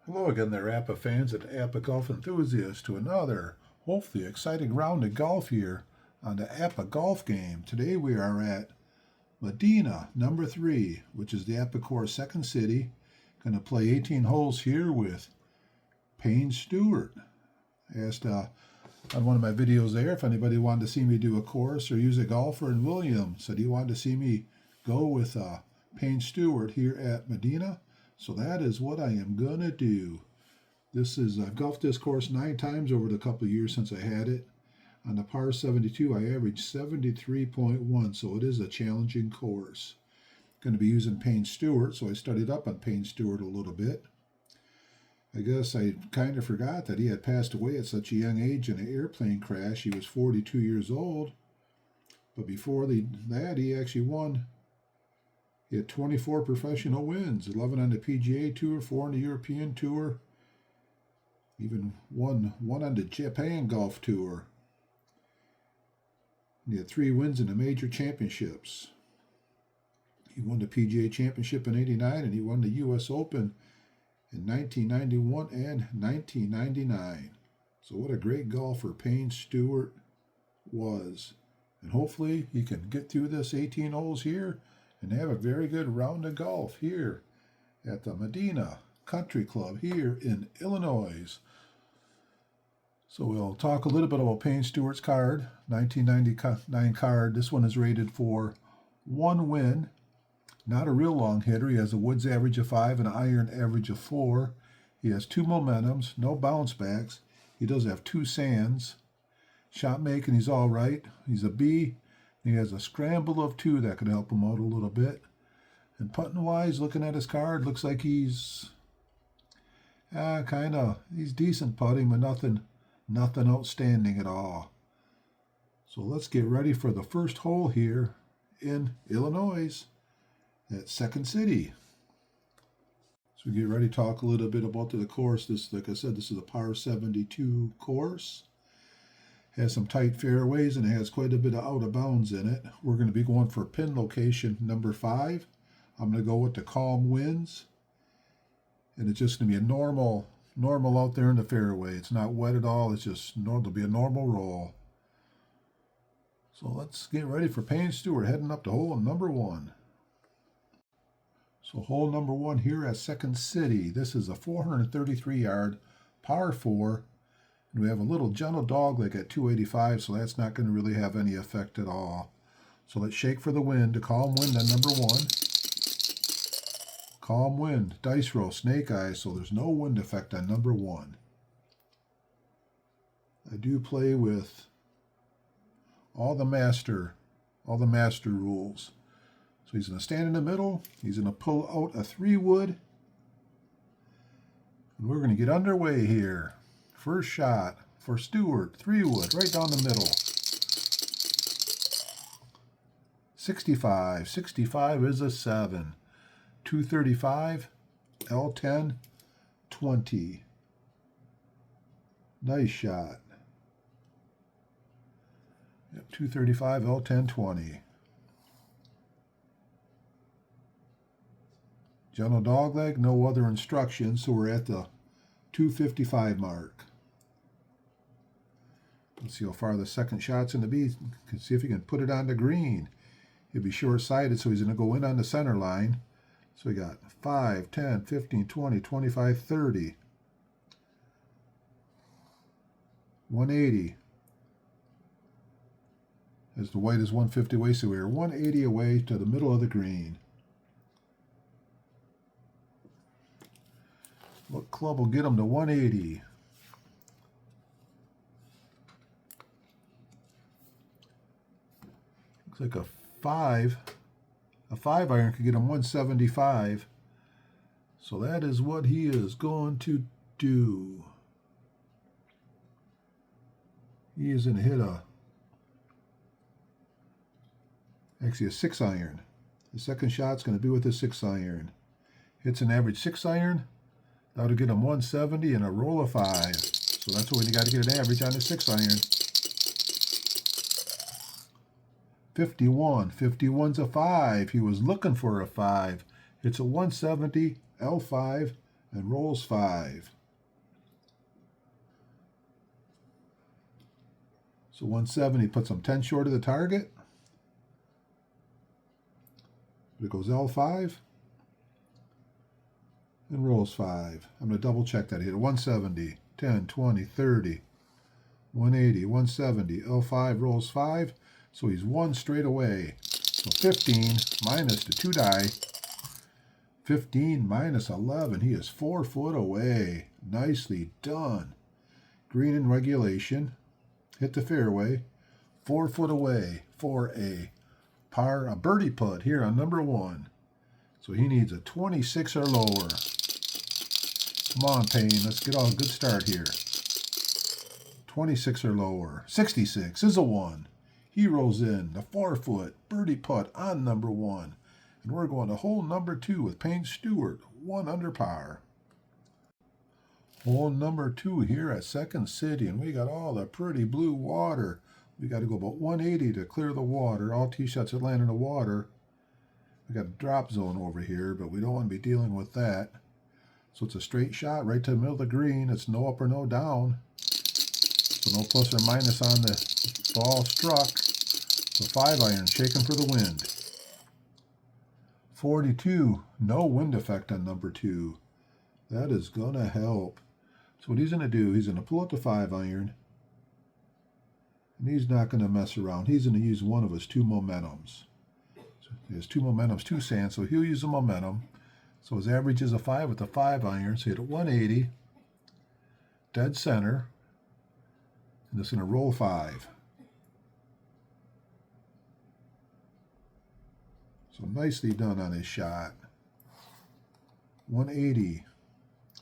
Hello again there, APBA fans and APBA golf enthusiasts, to another, hopefully exciting round of golf here on the APBA golf game. Today we are at Medinah, number 3, which is the APBA course second city. Going to play 18 holes here with Payne Stewart. I asked on one of my videos there if anybody wanted to see me do a course or use a golfer, and William said he wanted to see me go with Payne Stewart here at Medinah. So that is what I am going to do. I've golfed this course 9 times over the couple of years since I had it. On the par 72, I averaged 73.1, so it is a challenging course. Going to be using Payne Stewart, so I studied up on Payne Stewart a little bit. I guess I kind of forgot that he had passed away at such a young age in an airplane crash. He was 42 years old. But before that, he actually won. He had 24 professional wins, 11 on the PGA Tour, 4 on the European Tour, even one on the Japan Golf Tour. And he had 3 wins in the major championships. He won the PGA Championship in '89, and he won the U.S. Open in 1991 and 1999. So what a great golfer Payne Stewart was. And hopefully he can get through this 18 holes here and have a very good round of golf here at the Medinah Country Club here in Illinois. So we'll talk a little bit about Payne Stewart's card, 1999 card. This one is rated for 1 win. Not a real long hitter. He has a woods average of 5 and an iron average of 4. He has 2 momentums, no bounce backs. He does have 2 sands. Shot making, he's all right. He's a B. He has a scramble of 2 that could help him out a little bit. And putting wise, looking at his card, looks like he's he's decent putting, but nothing outstanding at all. So let's get ready for the first hole here in Illinois at Second City. So we get ready to talk a little bit about the course. This, like I said, this is a par 72 course. Has some tight fairways and it has quite a bit of out of bounds in it. We're going to be going for pin location number 5. I'm going to go with the calm winds. And it's just going to be a normal out there in the fairway. It's not wet at all. It's just it'll be a normal roll. So let's get ready for Payne Stewart heading up to hole number 1. So hole number 1 here at Second City. This is a 433-yard par 4. And we have a little gentle dogleg at 285, so that's not going to really have any effect at all. So let's shake for the wind. A calm wind on number 1. Calm wind, dice roll, snake eyes, so there's no wind effect on number 1. I do play with all the master rules. So he's going to stand in the middle. He's going to pull out a 3-wood. And we're going to get underway here. First shot for Stewart, 3-wood, right down the middle. 65. 65 is a 7. 235, L10, 20. Nice shot. Yep, 235, L10, 20. Gentle dogleg, no other instructions, so we're at the 255 mark. Let's see how far the second shot's going to be. See if he can put it on the green. He'll be short-sighted, so he's going to go in on the center line. So we got 5, 10, 15, 20, 25, 30. 180. As the white is 150 away, so we are 180 away to the middle of the green. What club will get him to 180? Looks like a 5. A 5-iron could get him 175. So that is what he is going to do. He is going to hit actually a 6-iron. The second shot's going to be with a 6-iron. Hits an average 6-iron. That'll get him 170 and a roll of 5. So that's when you got to get an average on the 6-iron. 51. 51's a 5. He was looking for a 5. It's a 170, L5, and rolls 5. So 170 puts him 10 short of the target. But it goes L5 and rolls 5. I'm going to double check that. Hit a 170, 10, 20, 30, 180, 170, L5 rolls 5. So he's 1 straight away. So 15 minus the 2 die. 15 minus 11. He is 4 foot away. Nicely done. Green in regulation. Hit the fairway. 4 foot away for a par, a birdie putt here on number 1. So he needs a 26 or lower. Come on, Payne. Let's get on a good start here. 26 or lower. 66 is a 1. He rolls in the 4 foot birdie putt on number 1. And we're going to hole number 2 with Payne Stewart, 1 under par. Hole number 2 here at Second City, and we got all the pretty blue water. We got to go about 180 to clear the water. All tee shots that land in the water. We got a drop zone over here, but we don't want to be dealing with that. So it's a straight shot right to the middle of the green. It's no up or no down. So no plus or minus on the ball struck. So 5-iron shaking for the wind. 42, no wind effect on number 2. That is going to help. So what he's going to do, he's going to pull up the 5-iron. And he's not going to mess around. He's going to use one of his 2 momentums. So he has 2 momentums, 2 sands, so he'll use a momentum. So his average is a 5 with the 5-iron. So he hit a 180, dead center. And it's going to roll 5. So nicely done on his shot. 180.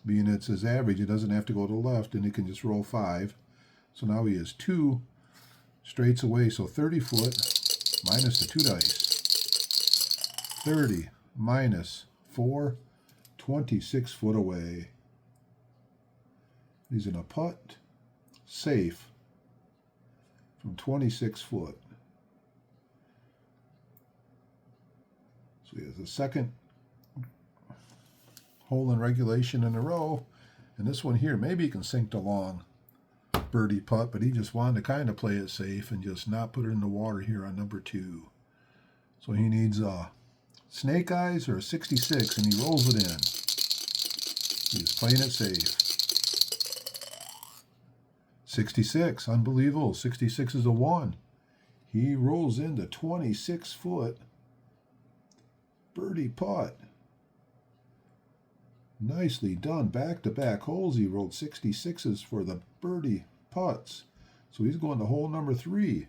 Being it's his average, it doesn't have to go to the left, and he can just roll 5. So now he is 2 straights away, so 30 foot minus the 2 dice. 30 minus 4, 26 foot away. He's in a putt, safe, from 26 foot. So he has a second hole in regulation in a row, and this one here, maybe he can sink the long birdie putt, but he just wanted to kind of play it safe and just not put it in the water here on number 2. So he needs a snake eyes or a 66, and he rolls it in. He's playing it safe. 66, unbelievable. 66 is a 1. He rolls into 26 foot birdie putt. Nicely done. Back-to-back holes. He rolled 66s for the birdie putts. So he's going to hole number 3.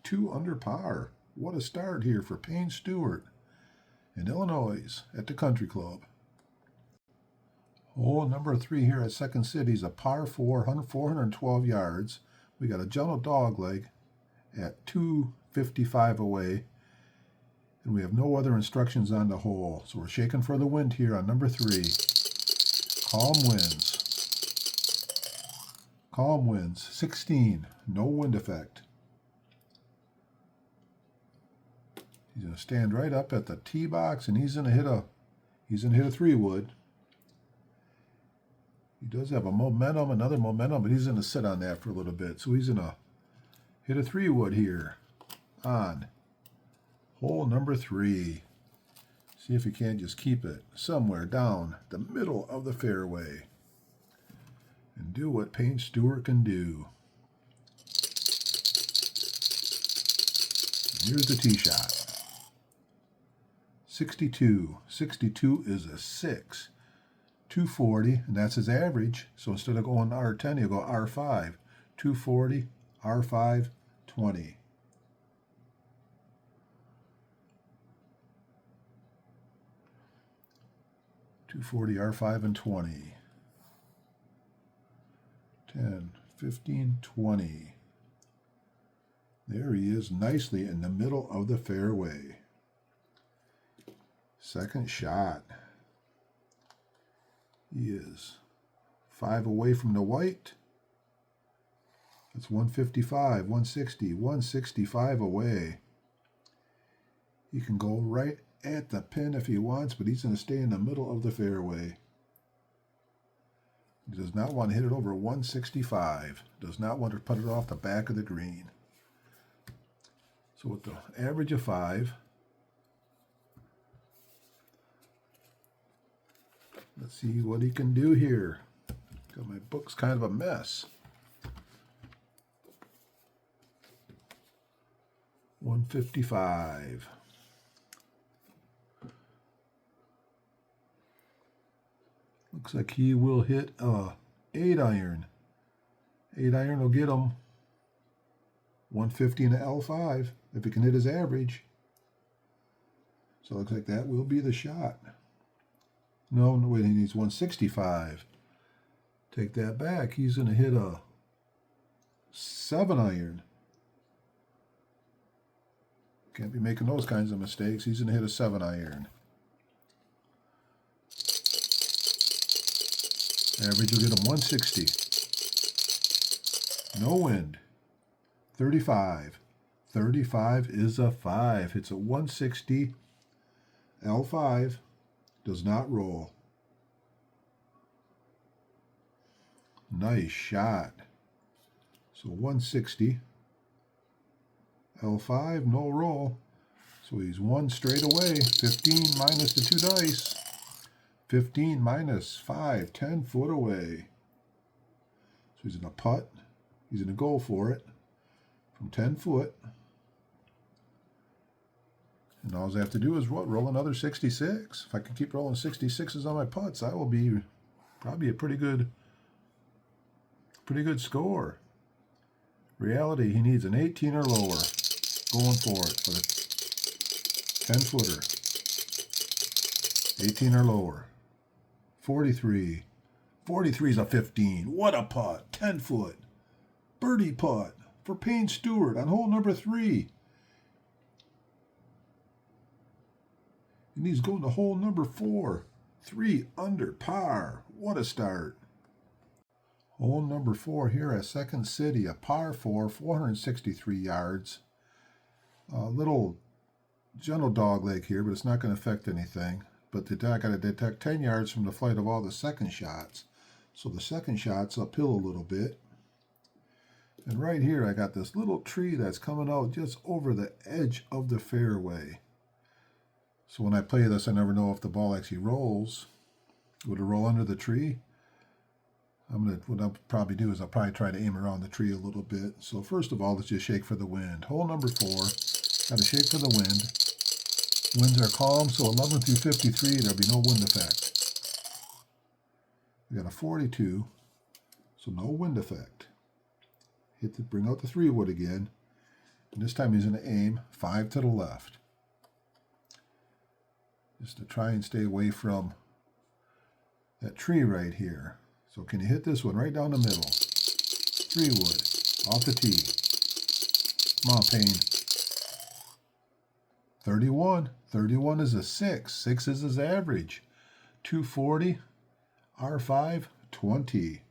2 under par. What a start here for Payne Stewart in Illinois at the Country Club. Hole number 3 here at Second City is a par 4, 412 yards. We got a gentle dog leg at 255 away. And we have no other instructions on the hole. So we're shaking for the wind here on number 3. Calm winds. Calm winds. 16. No wind effect. He's going to stand right up at the tee box, and he's going to hit a 3-wood. He does have a momentum, another momentum, but he's going to sit on that for a little bit. So he's going to hit a 3-wood here on hole number 3. See if he can't just keep it somewhere down the middle of the fairway and do what Payne Stewart can do. And here's the tee shot. 62. 62 is a 6. 240, and that's his average. So instead of going R10, he'll go R5. 240, R5, 20. .240, R5, and 20. 10, 15, 20. There he is, nicely in the middle of the fairway. Second shot. He is 5 away from the white. That's 155, 160, 165 away. He can go right at the pin if he wants, but he's going to stay in the middle of the fairway. He does not want to hit it over 165. Does not want to put it off the back of the green. So with the average of 5, let's see what he can do here. Got my book's kind of a mess. 155. Looks like he will hit a 8 iron. 8 iron will get him 150 in the L5 if he can hit his average. So it looks like that will be the shot. No, wait, he needs 165. Take that back. He's going to hit a 7 iron. Can't be making those kinds of mistakes. He's going to hit a 7 iron. Average will get him 160. No wind. 35. 35 is a 5. It's a 160. L5. Does not roll. Nice shot. So 160. L5, no roll. So he's 1 straight away. 15 minus the 2 dice. 15 minus 5, 10 foot away. So he's going to putt. He's going to go for it from 10 foot. And all I have to do is what? Roll another 66. If I can keep rolling 66s on my putts, that will be probably a pretty good score. Reality, he needs an 18 or lower. Going for it for the 10-footer. 18 or lower. 43. 43 is a 15. What a putt. 10 foot. Birdie putt for Payne Stewart on hole number 3. And he's going to hole number 4. 3 under par. What a start. Hole number 4 here at Second City, a par 4, 463 yards. A little gentle dog leg here, but it's not going to affect anything. But I got to detect 10 yards from the flight of all the second shots. So the second shot's uphill a little bit. And right here, I got this little tree that's coming out just over the edge of the fairway. So when I play this, I never know if the ball actually rolls. Would it roll under the tree? What I'll probably do is I'll probably try to aim around the tree a little bit. So first of all, let's just shake for the wind. Hole number 4, got to shake for the wind. Winds are calm, so 11 through 53, there'll be no wind effect. We got a 42, so no wind effect. Bring out the 3-wood again. And this time he's going to aim 5 to the left. Just to try and stay away from that tree right here. So can you hit this one right down the middle? 3-wood, off the tee. Come on, Payne. 31. 31 is a 6. 6 is his average. 240. R5, 20.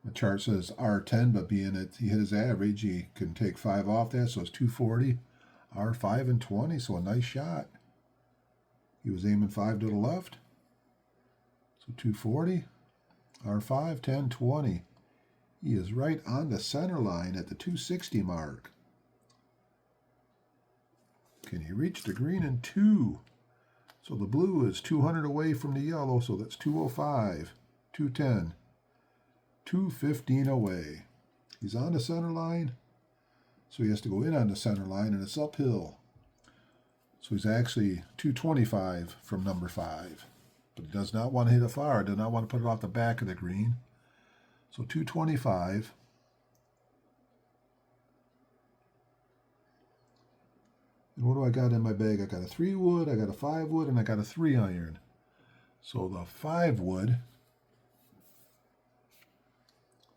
The chart says R10, but being that he hit his average, he can take 5 off that, so it's 240. R5 and 20, so a nice shot. He was aiming 5 to the left. So 240. R5, 10, 20. He is right on the center line at the 260 mark. Can he reach the green in 2? So the blue is 200 away from the yellow, so that's 205, 210, 215 away. He's on the center line, so he has to go in on the center line, and it's uphill. So he's actually 225 from number 5. But he does not want to hit a far, does not want to put it off the back of the green. So 225. And what do I got in my bag? I got a 3-wood, I got a 5-wood, and I got a 3-iron. So the 5-wood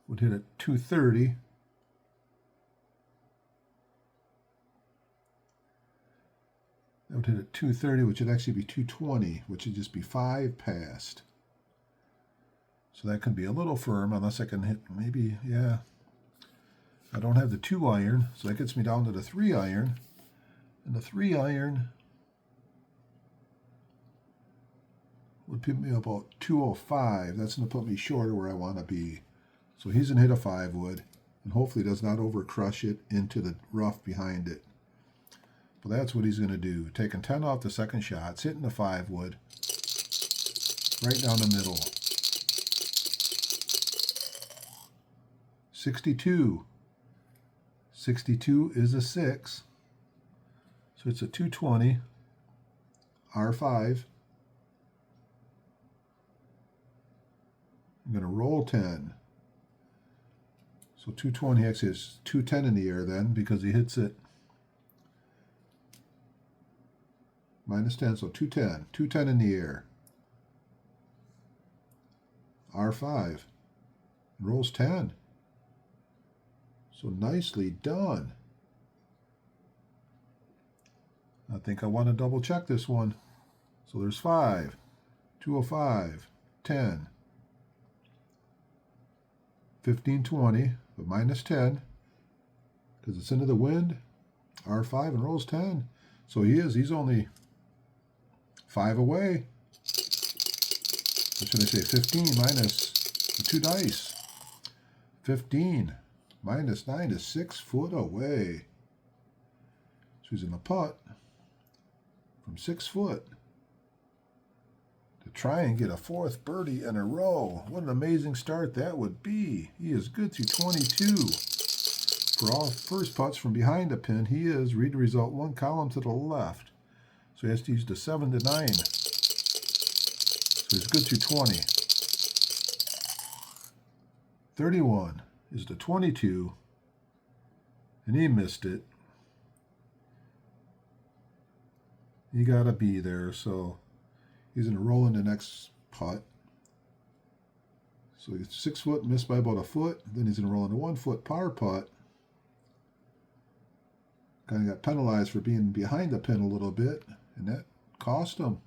would hit at 230. That would hit at 230, which would actually be 220, which would just be 5 past. So that could be a little firm, unless I can hit maybe, yeah. I don't have the 2-iron, so that gets me down to the 3-iron. And the 3-iron would put me about 205. That's going to put me short of where I want to be. So he's going to hit a 5 wood, and hopefully does not overcrush it into the rough behind it. But that's what he's going to do. Taking 10 off the second shots, hitting the 5 wood, right down the middle. 62. 62 is a 6. So it's a 220. R5. I'm going to roll 10. So 220 actually is 210 in the air then because he hits it. Minus 10, so 210. 210 in the air. R5. Rolls 10. So nicely done. I think I want to double check this one. So there's 5, 205, 10, 15, 20, but minus 10 because it's into the wind. R5 and rolls 10. So he's only 5 away. What should I say? 15 minus the 2 dice. 15 minus 9 is 6 foot away. So he's in the putt from 6 foot to try and get a 4th birdie in a row. What an amazing start that would be. He is good through 22. For all first putts from behind the pin, he is, read the result, 1 column to the left. So he has to use the 7 to 9. So he's good through 20. 31 is the 22, and he missed it. You got to be there, so he's going to roll in the next putt. So he's 6 foot, missed by about a foot. Then he's going to roll in a 1 foot par putt. Kind of got penalized for being behind the pin a little bit, and that cost him.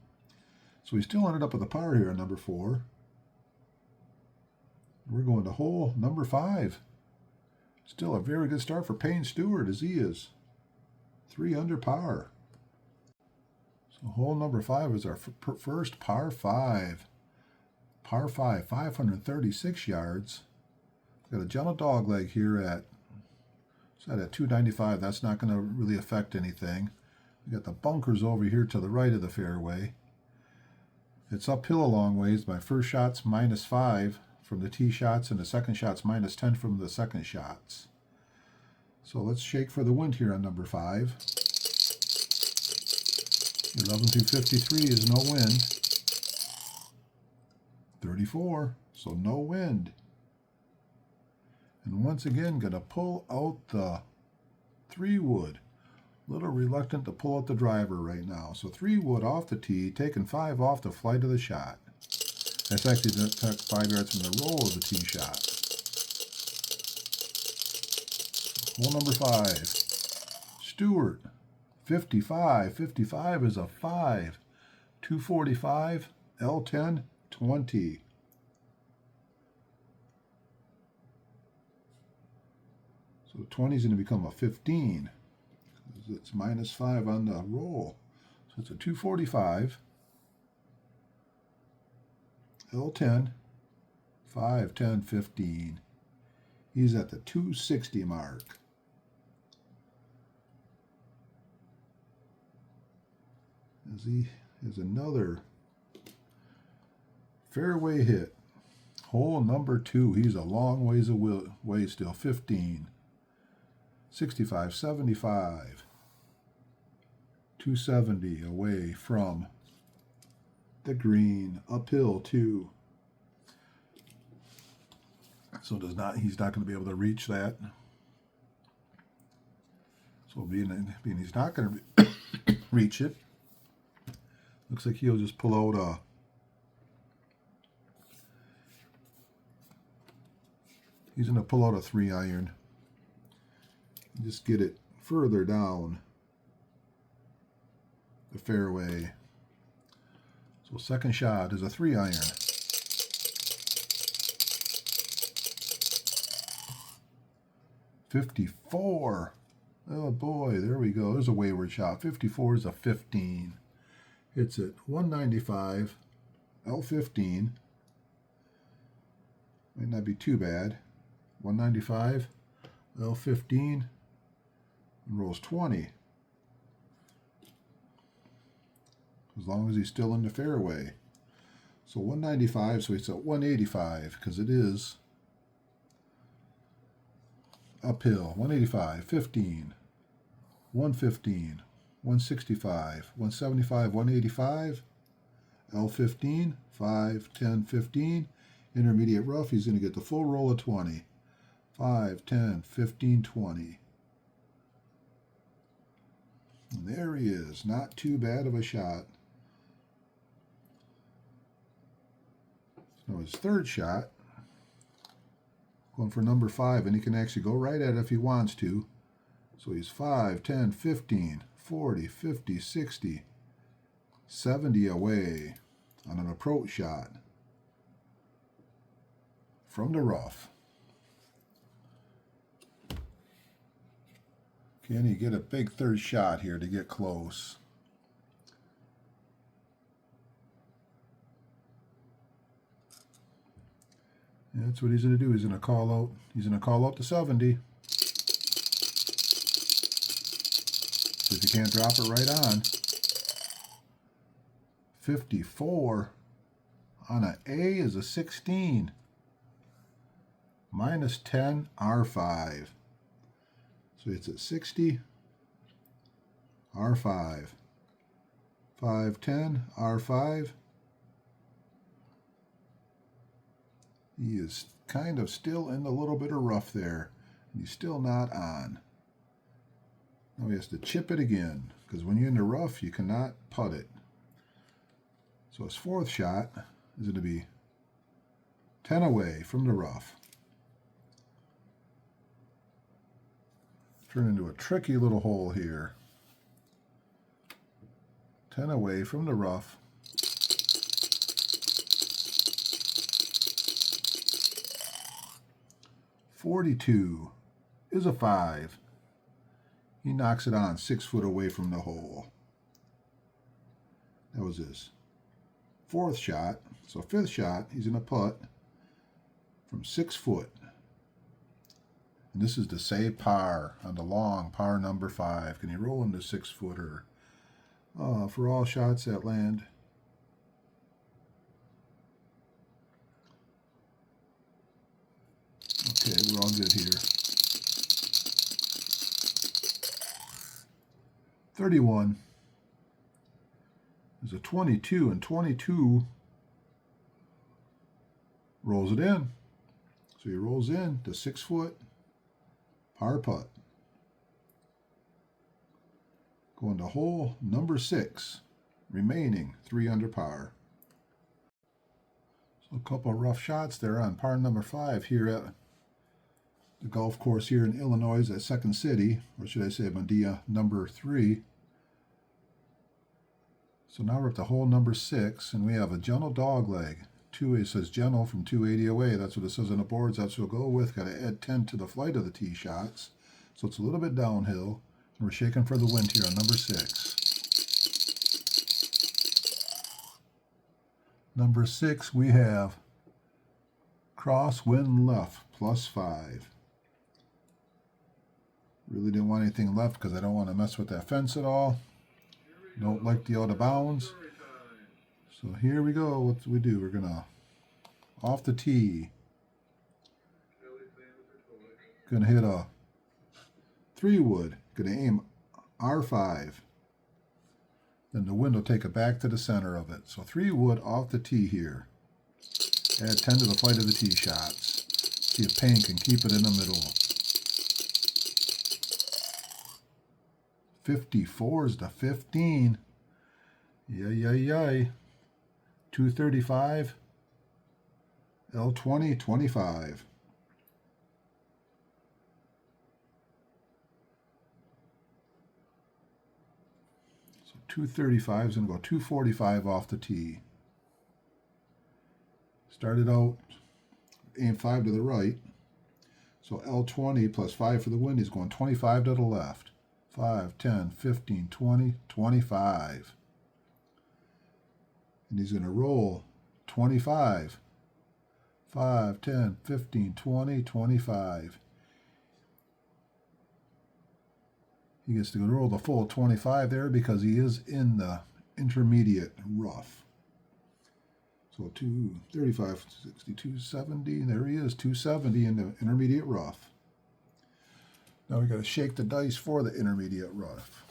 So he still ended up with a par here on number 4. We're going to hole number 5. Still a very good start for Payne Stewart as he is 3 under par. So hole number 5 is our first par 5. Par 5, 536 yards. Got a gentle dog leg here at 295. That's not going to really affect anything. We got the bunkers over here to the right of the fairway. It's uphill a long ways. My first shot's minus 5 from the tee shots, and the second shot's minus 10 from the second shots. So let's shake for the wind here on number 5. 11 through 53 is no wind. 34, so no wind. And once again, going to pull out the 3 wood. A little reluctant to pull out the driver right now. So 3 wood off the tee, taking 5 off the flight of the shot. That's actually the 5 yards from the roll of the tee shot. Hole number 5. Stewart, 55. 55 is a 5. 245, L10, 20. So 20 is going to become a 15. It's minus 5 on the roll. So it's a 245. L10, 5, 10, 15. He's at the 260 mark. As he has another fairway hit. Hole number 2. He's a long ways away still. 15. 65, 75. 270 away from the green, uphill too. So he's not going to be able to reach that. So being he's not going to reach it, looks like he'll just pull out he's going to pull out a 3-iron. Just get it further down the fairway. So second shot is a 3-iron. 54. Oh boy, there we go. There's a wayward shot. 54 is a 15. Hits it 195 L15. Might not be too bad. 195, L15, and rolls 20. As long as he's still in the fairway. So 195, so he's at 185 because it is uphill. 185, 15, 115, 165, 175, 185, L15, 5, 10, 15. Intermediate rough, he's going to get the full roll of 20. 5, 10, 15, 20. And there he is. Not too bad of a shot. So his third shot, going for number 5, and he can actually go right at it if he wants to. So he's 5, 10, 15, 40, 50, 60, 70 away on an approach shot from the rough. Can he get a big third shot here to get close? That's what he's going to do. He's going to call out. He's going to call out the 70. If he can't drop it right on. 54 on an A is a 16. Minus 10 R5. So it's at 60 R5. 510 R5. He is kind of still in a little bit of rough there. He's still not on. Now he has to chip it again, because when you're in the rough, you cannot putt it. So his fourth shot is going to be 10 away from the rough. Turn into a tricky little hole here. 10 away from the rough. .42 is a 5. He knocks it on 6 foot away from the hole. That was his fourth shot. So fifth shot, he's in a putt from 6 foot. And this is to save par on the long par number 5. Can he roll into 6 footer? For all shots that land. Okay, we're all good here. 31 is a 22, and 22 rolls it in. So he rolls in to 6 foot, par putt. Going to hole number 6, remaining 3 under par. So a couple of rough shots there on par number 5 here at the golf course here in Illinois at Second City, or should I say Medinah number 3. So now we're at the hole number 6, and we have a gentle dog leg. It says gentle from 280 away. That's what it says on the boards. That's what we'll go with. Got to add 10 to the flight of the tee shots. So it's a little bit downhill. And we're shaking for the wind here on number 6. Number 6, we have cross wind left +5. Really didn't want anything left because I don't want to mess with that fence at all. Don't like the out of bounds. So here we go. What do we do? We're going to off the tee. Going to hit a 3-wood. Going to aim R5. Then the wind will take it back to the center of it. So 3-wood off the tee here. Add 10 to the flight of the tee shots. See if Payne can keep it in the middle. 54 is the 15. Yay. 235. L20, 25. So 235 is going to go 245 off the tee. Started out, aim 5 to the right. So L20 plus 5 for the wind is going 25 to the left. 5, 10, 15, 20, 25. And he's going to roll 25. 5, 10, 15, 20, 25. He gets to roll the full 25 there because he is in the intermediate rough. So 235, 62, 70. There he is, 270 in the intermediate rough. Now we got to shake the dice for the intermediate rough.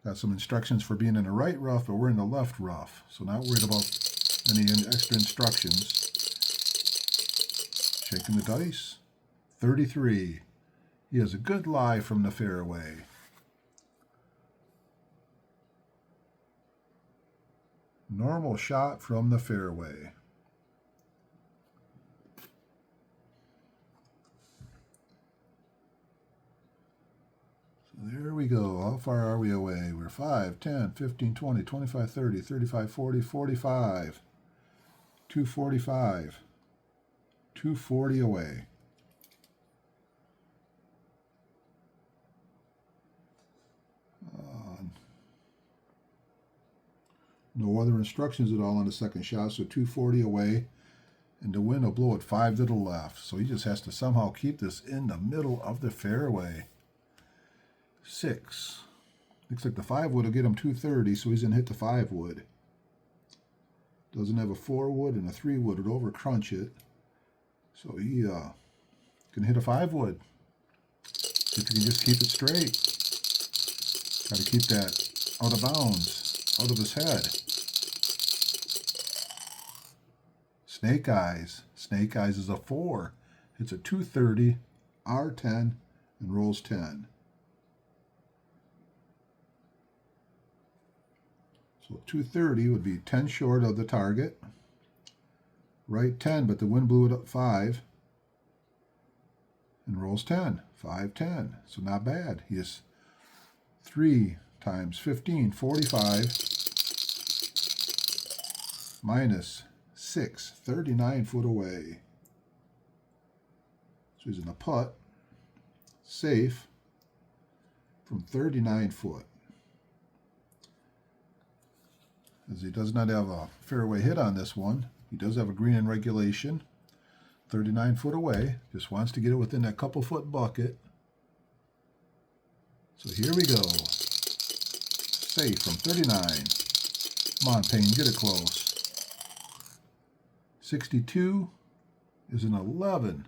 Got some instructions for being in the right rough, but we're in the left rough. So not worried about any extra instructions. Shaking the dice. 33. He has a good lie from the fairway. Normal shot from the fairway. There we go. How far are we away? We're 5, 10, 15, 20, 25, 30, 35, 40, 45. 245. 240 away. No other instructions at all on the second shot, so 240 away. And the wind will blow it 5 to the left. So he just has to somehow keep this in the middle of the fairway. 6. Looks like the 5 wood will get him 230, so he's going to hit the 5 wood. Doesn't have a 4 wood and a 3 wood. It'll over crunch it. So he can hit a 5 wood. If he can just keep it straight. Got to keep that out of bounds, out of his head. Snake Eyes. Snake Eyes is a 4. It's a 230, R10, and rolls 10. So 230 would be 10 short of the target. Right 10, but the wind blew it up 5. And rolls 10. 5, 10. So not bad. He is 3 times 15, 45. Minus 6, 39 foot away. So he's in a putt. Safe from 39 foot. As he does not have a fairway hit on this one. He does have a green in regulation. 39 foot away. Just wants to get it within that couple foot bucket. So here we go. Safe from 39. Come on, Payne, get it close. 62 is an 11.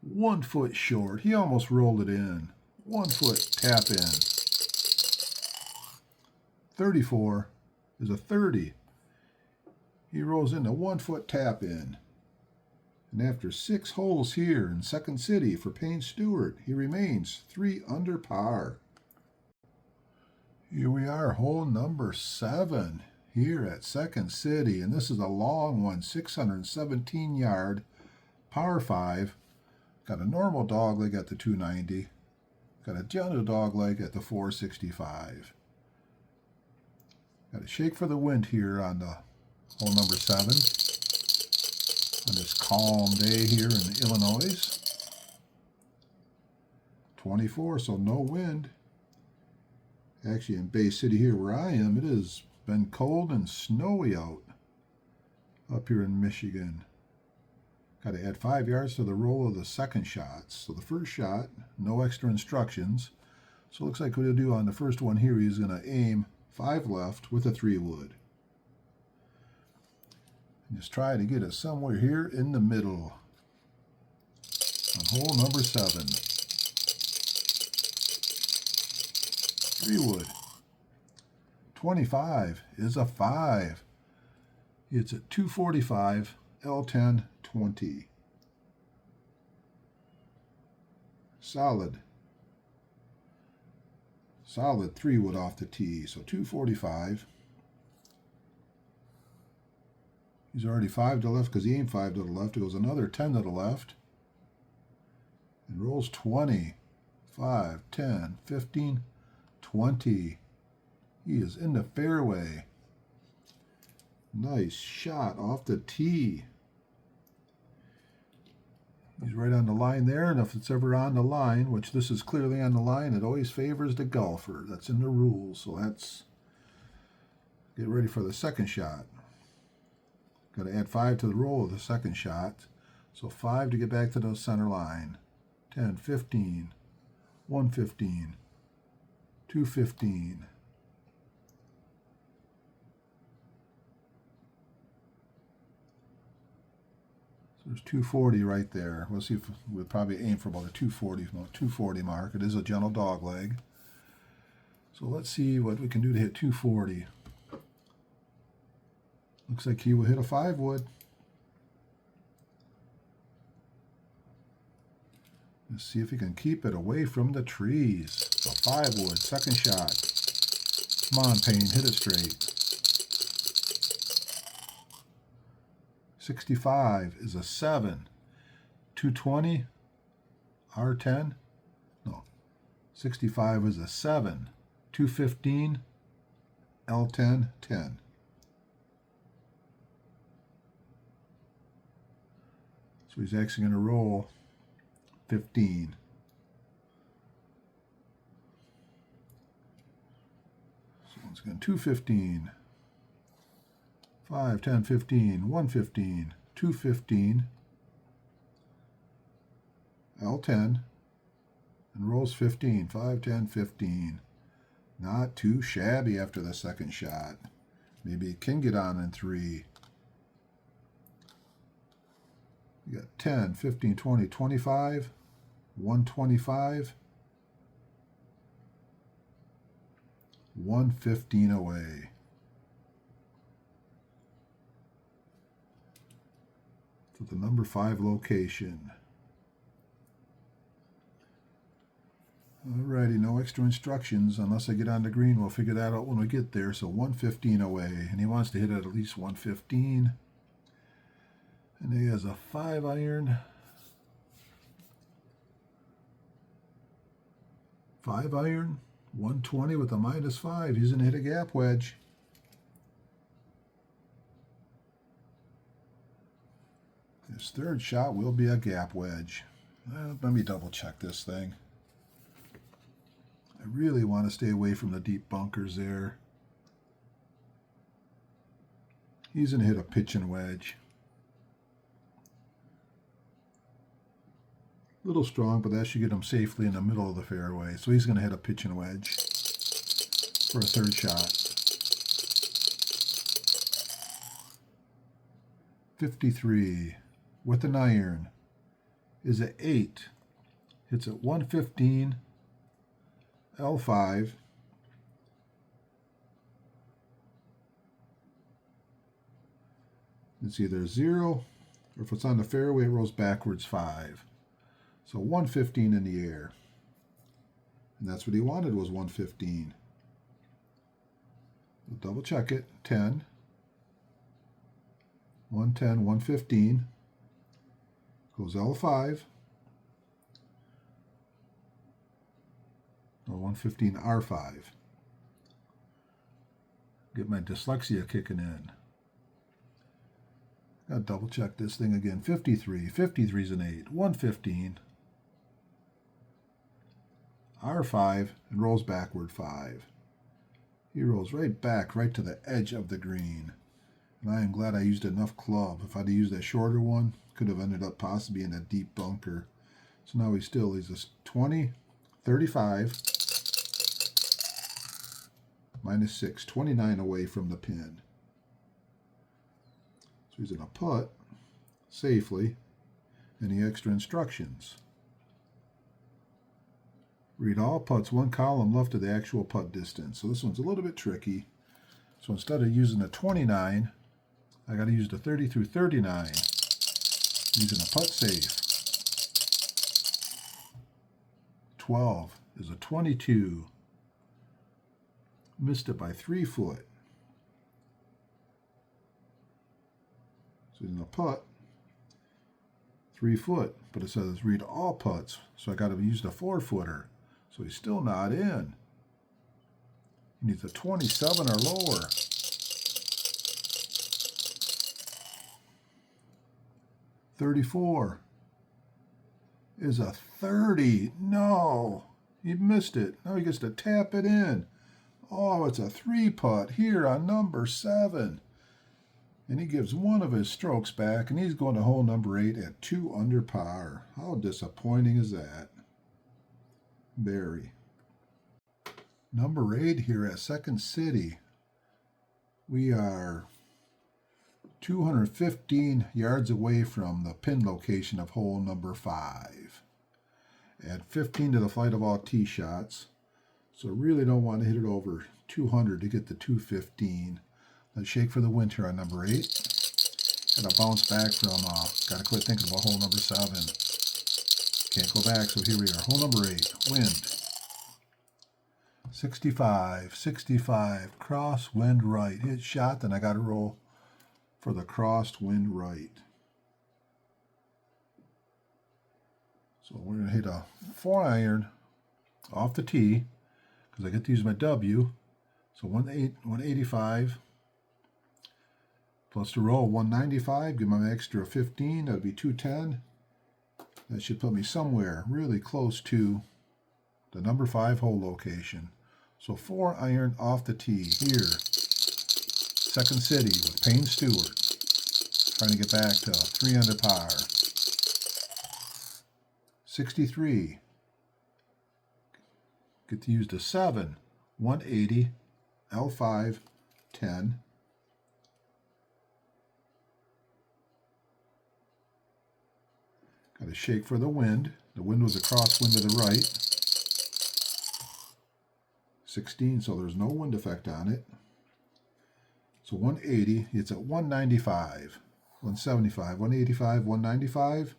1 foot short. He almost rolled it in. 1 foot tap in. 34 is a 30. He rolls in a 1 foot tap in. And after 6 holes here in Second City for Payne Stewart, he remains 3 under par. Here we are, hole number 7 here at Second City. And this is a long one, 617 yard, par 5. Got a normal dog leg at the 290. Got a gentle dog leg at the 465. Got a shake for the wind here on the hole number 7. On this calm day here in Illinois. 24, so no wind. Actually, in Bay City here where I am, it has been cold and snowy out up here in Michigan. Got to add 5 yards to the roll of the second shots. So the first shot, no extra instructions. So it looks like what he'll do on the first one here, he's going to aim 5 left with a 3 wood. And just try to get it somewhere here in the middle on hole number 7. 3 wood. 25 is a 5. It's a 245, L10, 20. Solid 3 wood off the tee, so 245. He's already 5 to the left because he aimed 5 to the left. It goes another 10 to the left. And rolls 20. 5, 10, 15, 20. He is in the fairway. Nice shot off the tee. He's right on the line there, and if it's ever on the line, which this is clearly on the line, it always favors the golfer. That's in the rules, so that's get ready for the second shot. Got to add 5 to the roll of the second shot. So 5 to get back to the center line. 10, 15, 115, 215. So there's 240 right there. We'll see if we'll probably aim for about a 240 mark. It is a gentle dog leg. So let's see what we can do to hit 240. Looks like he will hit a 5-wood. Let's see if he can keep it away from the trees. So 5-wood, second shot. Come on, Payne, hit it straight. 65 is a 7. 220, R10. No, 65 is a 7. 215, L10, 10. So he's actually going to roll 15. So once again, 215, 5, 10, 15, 115, 215, L10, and rolls 15, 5, 10, 15. Not too shabby after the second shot. Maybe it can get on in 3. You got 10, 15, 20, 25, 125, 115 away. To the number 5 location. Alrighty, no extra instructions unless I get on the green. We'll figure that out when we get there. So 115 away, and he wants to hit it at least 115. And he has a 5-iron. 5-iron, 120 with a -5. He's going to hit a gap wedge. His third shot will be a gap wedge. Let me double check this thing. I really want to stay away from the deep bunkers there. He's going to hit a pitching wedge. A little strong, but that should get him safely in the middle of the fairway. So he's going to hit a pitching wedge for a third shot. 53 with an iron is at 8. Hits at 115. L5. It's either 0 or if it's on the fairway, it rolls backwards 5. So 115 in the air. And that's what he wanted, was 115. We'll double check it. 10. 110, 115. Goes L5. Or 115 R5. Get my dyslexia kicking in. Gotta double check this thing again. 53. 53 is an 8. 115. R5 and rolls backward 5. He rolls right back, right to the edge of the green. And I am glad I used enough club. If I'd used a shorter one, could have ended up possibly in a deep bunker. So now he's a 20, 35, -6, 29 away from the pin. So he's in a putt safely. Any extra instructions? Read all putts, one column left of the actual putt distance. So this one's a little bit tricky. So instead of using the 29, I got to use the 30 through 39. Using a putt safe. 12 is a 22. Missed it by 3 foot. So he's in a putt, 3 foot, but it says read all putts, so I got to use the 4-footer. So he's still not in. He needs a 27 or lower. $34 is a 30. No, he missed it. Now he gets to tap it in. Oh, it's a 3-putt here on number 7. And he gives one of his strokes back, and he's going to hole number 8 at 2 under par. How disappointing is that? Very. Number 8 here at Second City. We are 215 yards away from the pin location of hole number 5. Add 15 to the flight of all tee shots. So really don't want to hit it over 200 to get the 215. Let's shake for the wind here on number 8. Got to bounce back from, got to quit thinking about hole number 7. Can't go back, so here we are. Hole number 8, wind. 65, 65, cross wind right. Hit shot, then I got to roll for the crossed wind right. So we're going to hit a 4-iron off the tee because I get to use my W. So 185 plus the roll 195. Give my extra 15. That'll be 210. That should put me somewhere really close to the number 5 hole location. So 4-iron off the tee here. Second City with Payne Stewart. Trying to get back to 3 under par. 63. Get to use the 7. 180. L5. 10. Got to shake for the wind. The wind was a crosswind to the right. 16, so there's no wind effect on it. So 180, it's at 195, 175, 185, 195.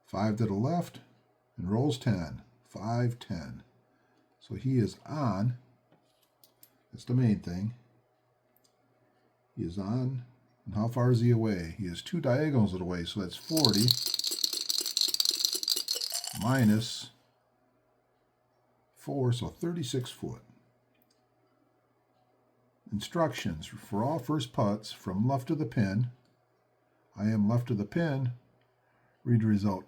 5 to the left, and rolls 10, 5, 10. So he is on. That's the main thing. He is on. And how far is he away? He is 2 diagonals away, so that's 40 minus 4, so 36 foot. Instructions for all first putts from left of the pin. I am left of the pin. Read the result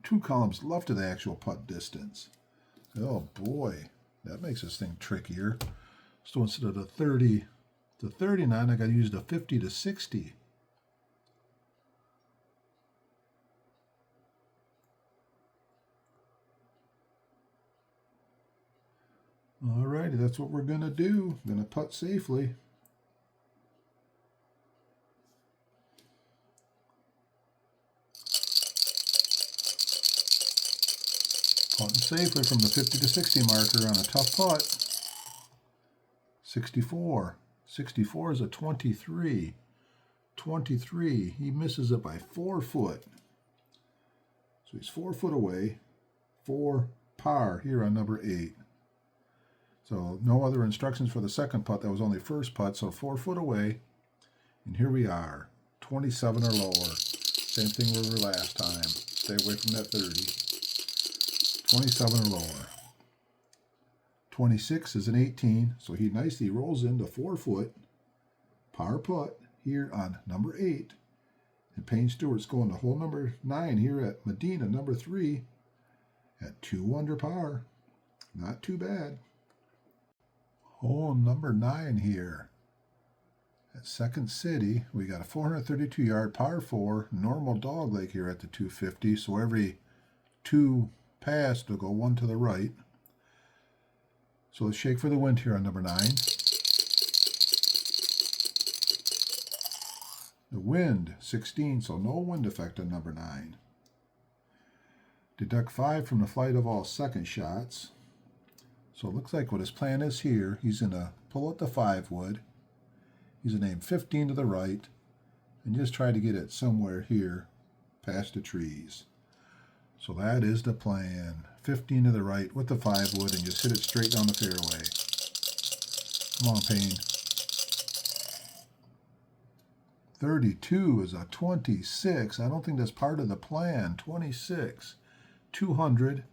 2 columns left of the actual putt distance. Oh boy, that makes this thing trickier. So instead of the 30 to 39, I got to use the 50 to 60. Alrighty, that's what we're going to do. I'm going to putt safely. Putting safely from the 50 to 60 marker on a tough putt. 64. 64 is a 23. 23. He misses it by 4 foot. So he's 4 foot away. 4 par here on number 8. So no other instructions for the second putt. That was only first putt, so 4 foot away. And here we are, 27 or lower. Same thing we were last time. Stay away from that 30. 27 or lower. 26 is an 18, so he nicely rolls into 4 foot. Par putt here on number 8. And Payne Stewart's going to hole number 9 here at Medinah, number 3, at 2 under par. Not too bad. Hole number 9 here at Second City. We got a 432-yard par 4 normal dogleg here at the 250. So every 2 past will go 1 to the right. So let's shake for the wind here on number 9. The wind 16, so no wind effect on number 9. Deduct 5 from the flight of all second shots. So it looks like what his plan is here. He's going to pull out the 5 wood. He's going to aim 15 to the right and just try to get it somewhere here past the trees. So that is the plan. 15 to the right with the 5 wood and just hit it straight down the fairway. Come on, Payne. 32 is a 26. I don't think that's part of the plan. 26. 200.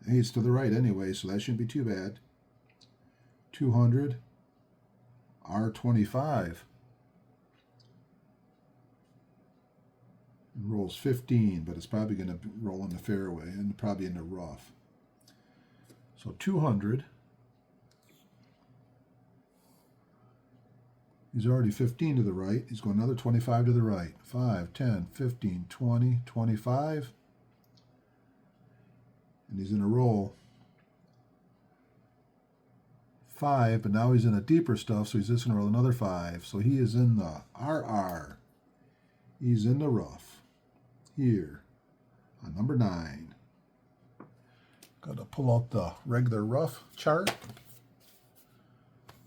It's to the right anyway, so that shouldn't be too bad. 200. R25. It rolls 15, but it's probably going to roll in the fairway and probably in the rough. So 200. He's already 15 to the right. He's going another 25 to the right. 5, 10, 15, 20, 25. And he's in a roll. 5, but now he's in a deeper stuff, so he's just going to roll another 5. So he is in the RR. He's in the rough. Here on number 9. Got to pull out the regular rough chart.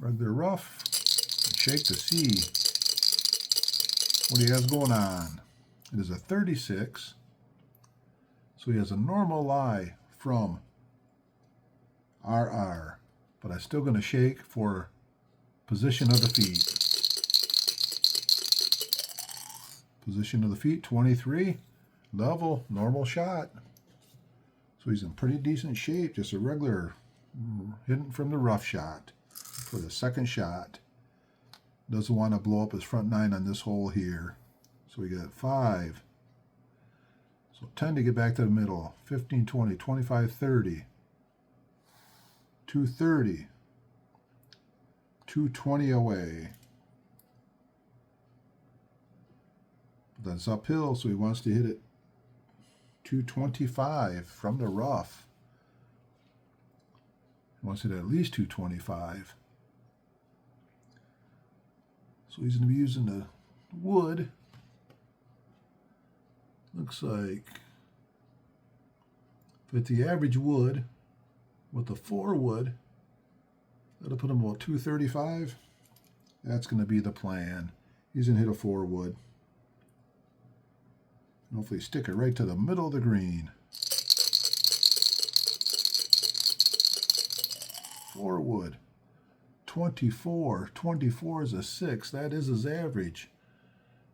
Regular rough. And shake to see what he has going on. It is a 36. So he has a normal lie from RR. But I'm still going to shake for position of the feet. Position of the feet, 23. Level, normal shot. So he's in pretty decent shape. Just a regular hidden from the rough shot for the second shot. Doesn't want to blow up his front 9 on this hole here. So we got 5. So 10 to get back to the middle. 15, 20, 25, 30. 230. 220 away. But that's uphill, so he wants to hit it 225 from the rough. He wants to hit at least 225. So he's going to be using the wood. Looks like with the average wood, with the 4 wood, that'll put him about 235. That's going to be the plan. He's going to hit a 4 wood. And hopefully stick it right to the middle of the green. 4 wood. 24. 24 is a 6. That is his average.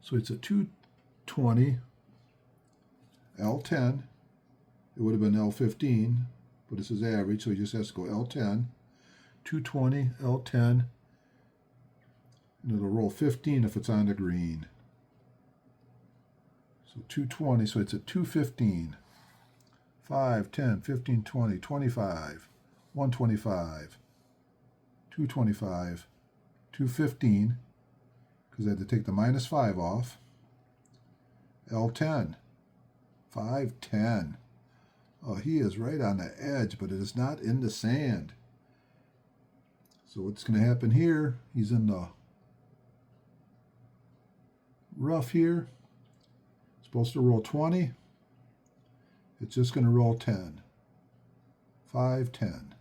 So it's a 220. L10. It would have been L15, but it's his average, so he just has to go L10. 220, L10. And it'll roll 15 if it's on the green. So 220, so it's a 215. 5, 10, 15, 20, 25, 125, 225, 215, because I had to take the -5 off. L10, 510. Oh, he is right on the edge, but it is not in the sand. So what's going to happen here, he's in the rough here. Supposed to roll 20. It's just going to roll 10. 5, 10.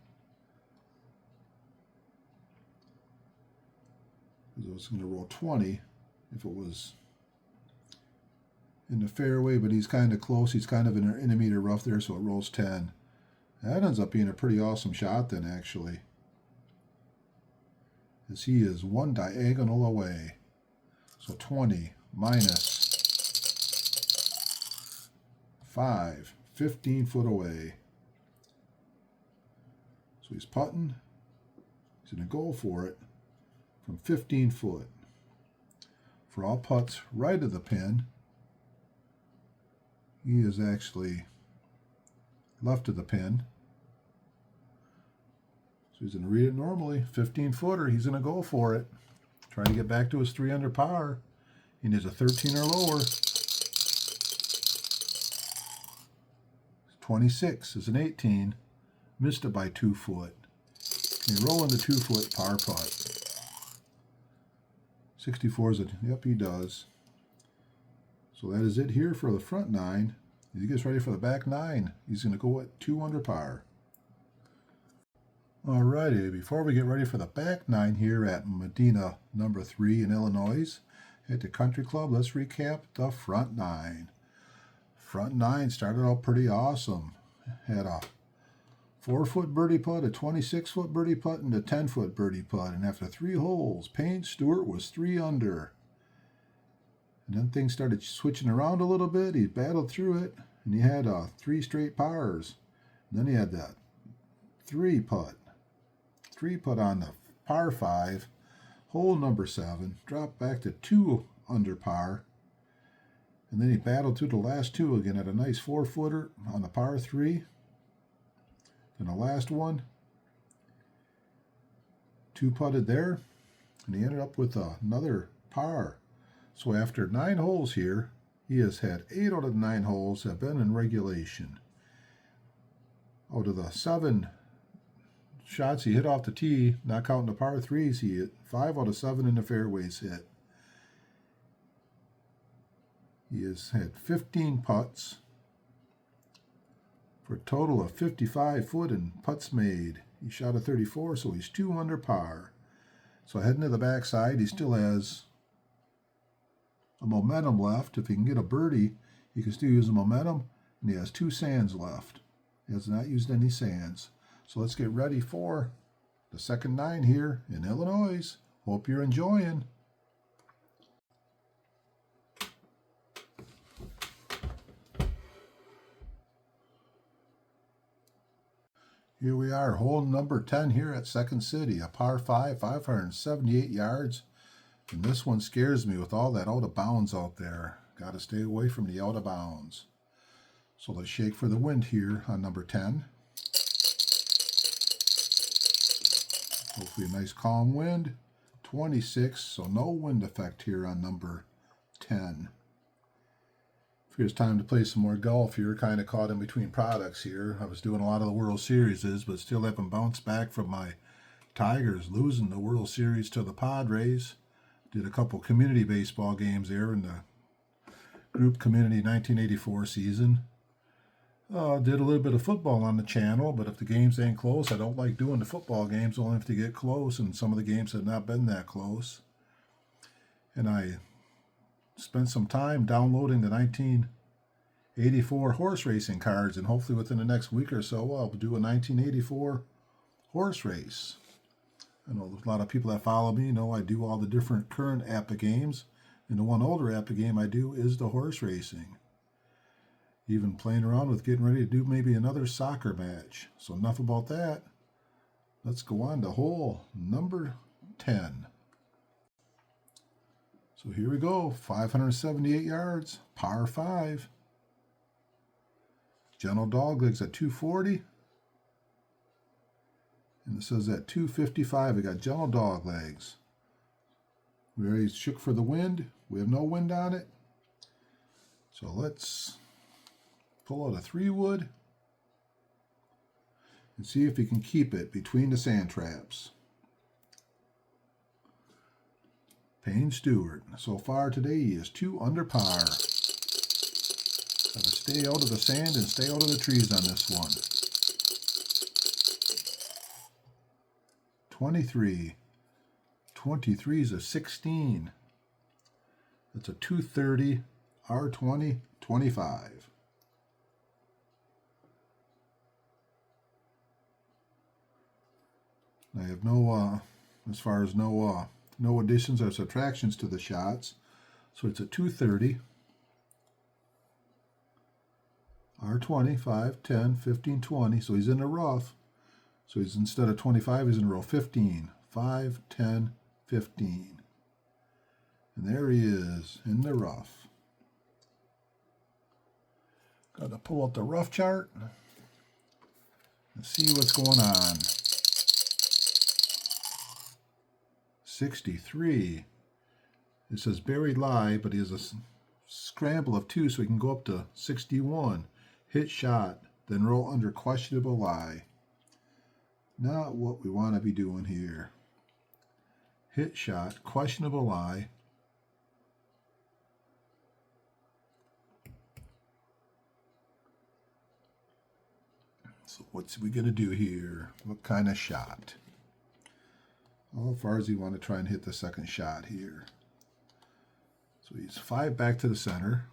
So it's going to roll 20 if it was in the fairway, but he's kind of close. He's kind of in an intermediate rough there, so it rolls 10. That ends up being a pretty awesome shot then, actually, as he is 1 diagonal away. So 20 minus 5, 15 foot away. So he's putting. He's going to go for it from 15 foot. For all putts right of the pin, he is actually left of the pin. So he's going to read it normally. 15 footer, he's going to go for it. Trying to get back to his 3 under par. He needs a 13 or lower. 26 is an 18. Missed it by 2 foot. Can he roll in the 2 foot par putt? 64 is a, yep, he does. So that is it here for the front 9. As he gets ready for the back 9, he's going to go at 2 under par. Alrighty, before we get ready for the back 9 here at Medinah number 3 in Illinois at the Country Club, let's recap the front 9. Front 9 started out pretty awesome. Had a 4-foot birdie putt, a 26-foot birdie putt, and a 10-foot birdie putt. And after 3 holes, Payne Stewart was 3 under. And then things started switching around a little bit. He battled through it, and he had 3 straight pars. And then he had that 3 putt on the par 5, hole number 7, dropped back to 2 under par. And then he battled through the last 2 again at a nice 4-footer on the par 3. Then the last one, 2 putted there. and he ended up with another par. So after 9 holes here, he has had 8 out of the 9 holes have been in regulation. Out of the 7 shots he hit off the tee, not counting the par 3s, he hit 5 out of 7 in the fairways hit. He has had 15 putts for a total of 55 foot in putts made. He shot a 34, so he's 2 under par. So heading to the backside, he still has a momentum left. If he can get a birdie, he can still use the momentum, and he has 2 sands left. He has not used any sands. So let's get ready for the second 9 here in Illinois. Hope you're enjoying. Here we are, hole number 10 here at Second City, a par 5, 578 yards. And this one scares me with all that out of bounds out there. Got to stay away from the out of bounds. So let's shake for the wind here on number 10. Hopefully a nice calm wind. 26, so no wind effect here on number 10. Here's time to play some more golf here. Kind of caught in between products here. I was doing a lot of the World Series, but still haven't bounced back from my Tigers losing the World Series to the Padres. Did a couple community baseball games there in the Group Community 1984 season. Did a little bit of football on the channel, but if the games ain't close, I don't like doing the football games only if they get close, and some of the games have not been that close. And I spent some time downloading the 1984 horse racing cards, and hopefully within the next week or so I'll do a 1984 horse race. I know a lot of people that follow me know I do all the different current APBA games, and the one older APBA game I do is the horse racing. Even playing around with getting ready to do maybe another soccer match. So enough about that. Let's go on to hole number 10. So here we go, 578 yards, par 5. Gentle doglegs at 240. And it says at 255, we got gentle doglegs. We already shook for the wind. We have no wind on it. So let's pull out a 3-wood and see if we can keep it between the sand traps. Payne Stewart. So far today, he is 2 under par. Got to stay out of the sand and stay out of the trees on this one. 23. 23 is a 16. That's a 230, R20, 25. I have no, as far as no additions or subtractions to the shots. So it's a 230, R20, 5, 10, 15, 20. So he's in the rough. So he's instead of 25, he's in row 15. 5, 10, 15. And there he is in the rough. Got to pull out the rough chart and see what's going on. 63. It says buried lie, but he has a scramble of 2, so he can go up to 61. Hit shot, then roll under questionable lie. Not what we want to be doing here. Hit shot, questionable lie. So what's we going to do here? What kind of shot? How far does he want to try and hit the second shot here? So he's 5 back to the center.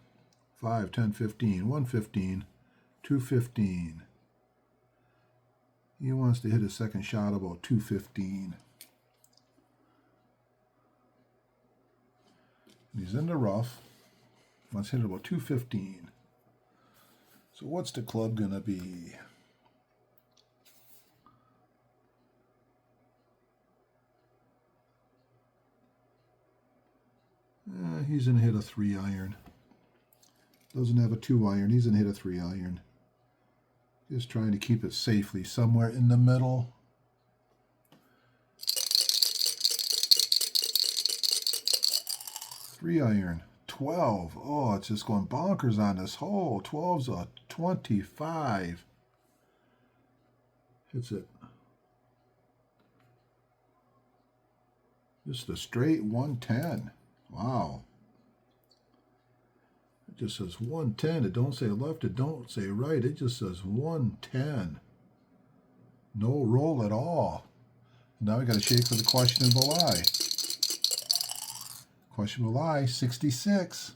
5, 10, 15, 115, 215. He wants to hit a second shot about 215. He's in the rough. Wants to hit about 215. So what's the club going to be? He's going to hit a 3-iron. Doesn't have a 2-iron. He's going to hit a 3-iron. Just trying to keep it safely somewhere in the middle. 3-iron, 12. Oh, it's just going bonkers on this hole. 12's a 25. Hits it. Just a straight 110. Wow. It just says 110. It don't say left. It don't say right. It just says 110. No roll at all. Now we got to shake for the questionable eye. Questionable eye, 66.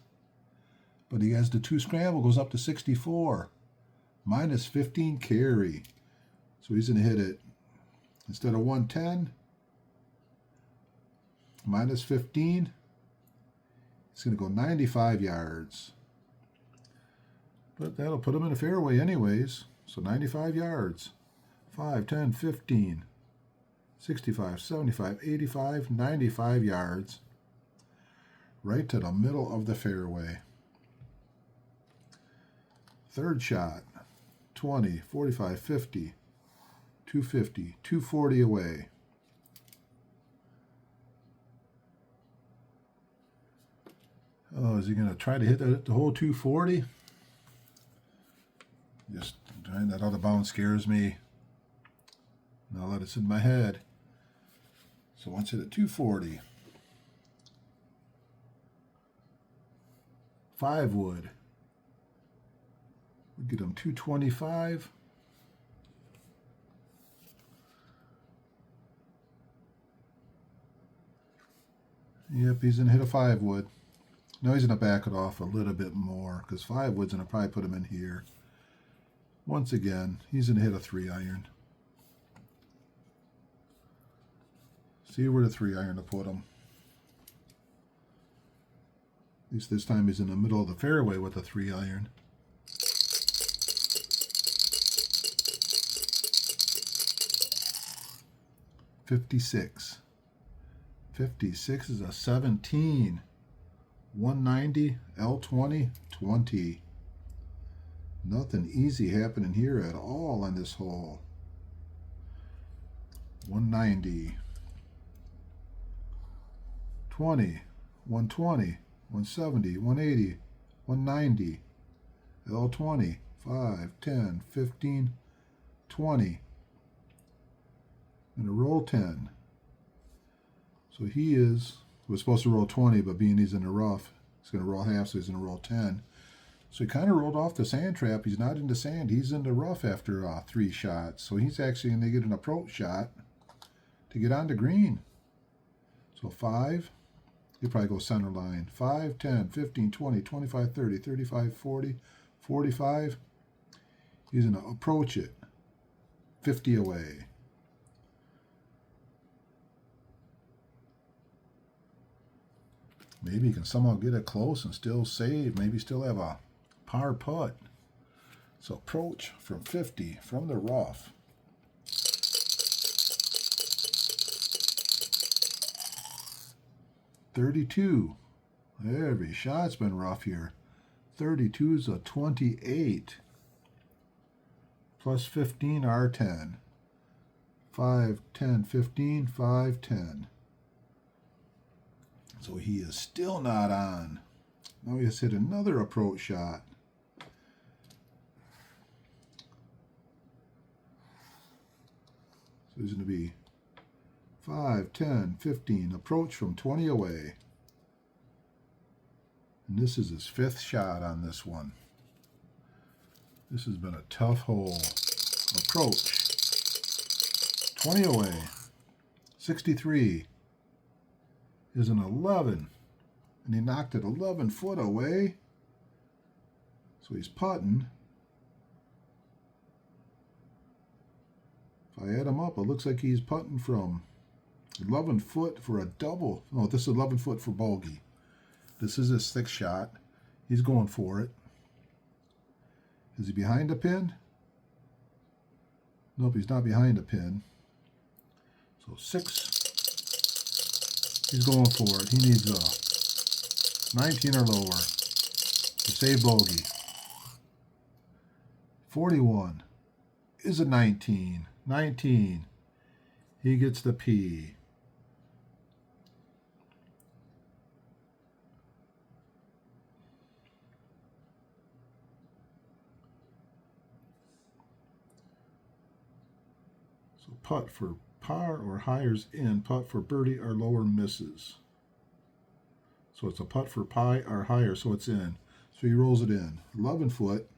But he has the 2 scramble, goes up to 64. Minus 15 carry. So he's going to hit it instead of 110. Minus 15. He's going to go 95 yards. But that'll put him in the fairway anyways. So 95 yards. 5, 10, 15, 65, 75, 85, 95 yards. Right to the middle of the fairway. Third shot. 20, 45, 50, 250, 240 away. Oh, is he going to try to hit the whole 240? Just trying that out of bounds scares me. Now that it's in my head. So once hit at 240. 5 wood. We'll get him 225. Yep, he's going to hit a 5 wood. Now he's going to back it off a little bit more because 5 wood's going to probably put him in here. Once again, he's going to hit a 3-iron. See where the 3-iron to put him. At least this time he's in the middle of the fairway with a 3-iron. $56. 56 is a 17. 190, L20, 20. Nothing easy happening here at all on this hole. 190. 20, 120, 170, 180, 190, L20, 5, 10, 15, 20. And a roll 10. So he was supposed to roll 20, but being he's in the rough, he's going to roll half, so he's going to roll 10. So he kind of rolled off the sand trap. He's not in the sand. He's in the rough after 3 shots. So he's actually going to get an approach shot to get on the green. So 5. He'll probably go center line. 5, 10, 15, 20, 25, 30, 35, 40, 45. He's going to approach it. 50 away. Maybe he can somehow get it close and still save. Maybe still have a par putt. So approach from 50 from the rough. 32. Every shot's been rough here. 32 is a 28. Plus 15 R10. 5, 10, 15, 5, 10. So he is still not on. Now he has hit another approach shot. So he's going to be 5, 10, 15. Approach from 20 away. And this is his 5th shot on this one. This has been a tough hole. Approach. 20 away. 63 is an 11. And he knocked it 11 foot away. So he's putting. If I add him up, it looks like he's putting from 11 foot for a double. No, this is 11 foot for bogey. This is his 6th shot. He's going for it. Is he behind the pin? Nope, he's not behind the pin. So 6. He's going for it. He needs a 19 or lower to save bogey. 41 is a 19. 19. He gets the P. So putt for par or higher's in, putt for birdie or lower misses. So it's a putt for pi or higher, so it's in. So he rolls it in. 11 foot,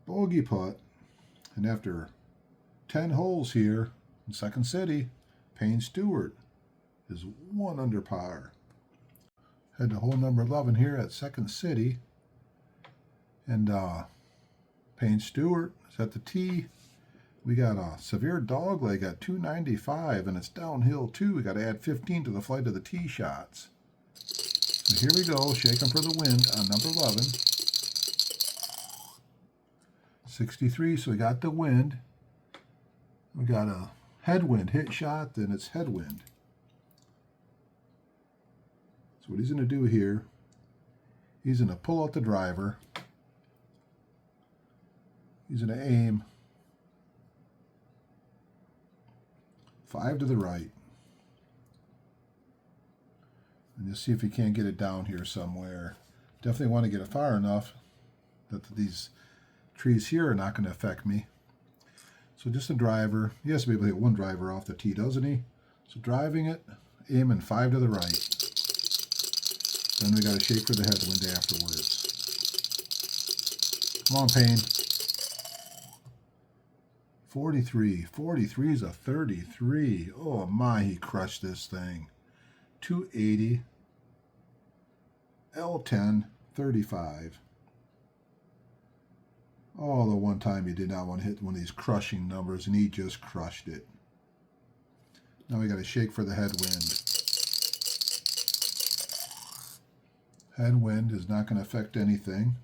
bogey putt, and after 10 holes here in Second City, Payne Stewart is 1 under par. Head to hole number 11 here at Second City, and Payne Stewart is at the tee. We got a severe dog leg at 295, and it's downhill too. We got to add 15 to the flight of the tee shots. So here we go, shaking for the wind on number 11. 63, so we got the wind. We got a headwind hit shot, then it's headwind. So what he's going to do here, he's going to pull out the driver. He's going to aim 5 to the right. And just see if he can't get it down here somewhere. Definitely want to get it far enough that these trees here are not going to affect me. So just a driver. He has to be able to hit one driver off the tee, doesn't he? So driving it, aiming 5 to the right. Then we got to shake for the headwind afterwards. Come on, Payne. 43. 43 is a 33. Oh my, he crushed this thing. 280. L10, 35. Oh, the one time he did not want to hit one of these crushing numbers, and he just crushed it. Now we got to shake for the headwind. Headwind is not going to affect anything.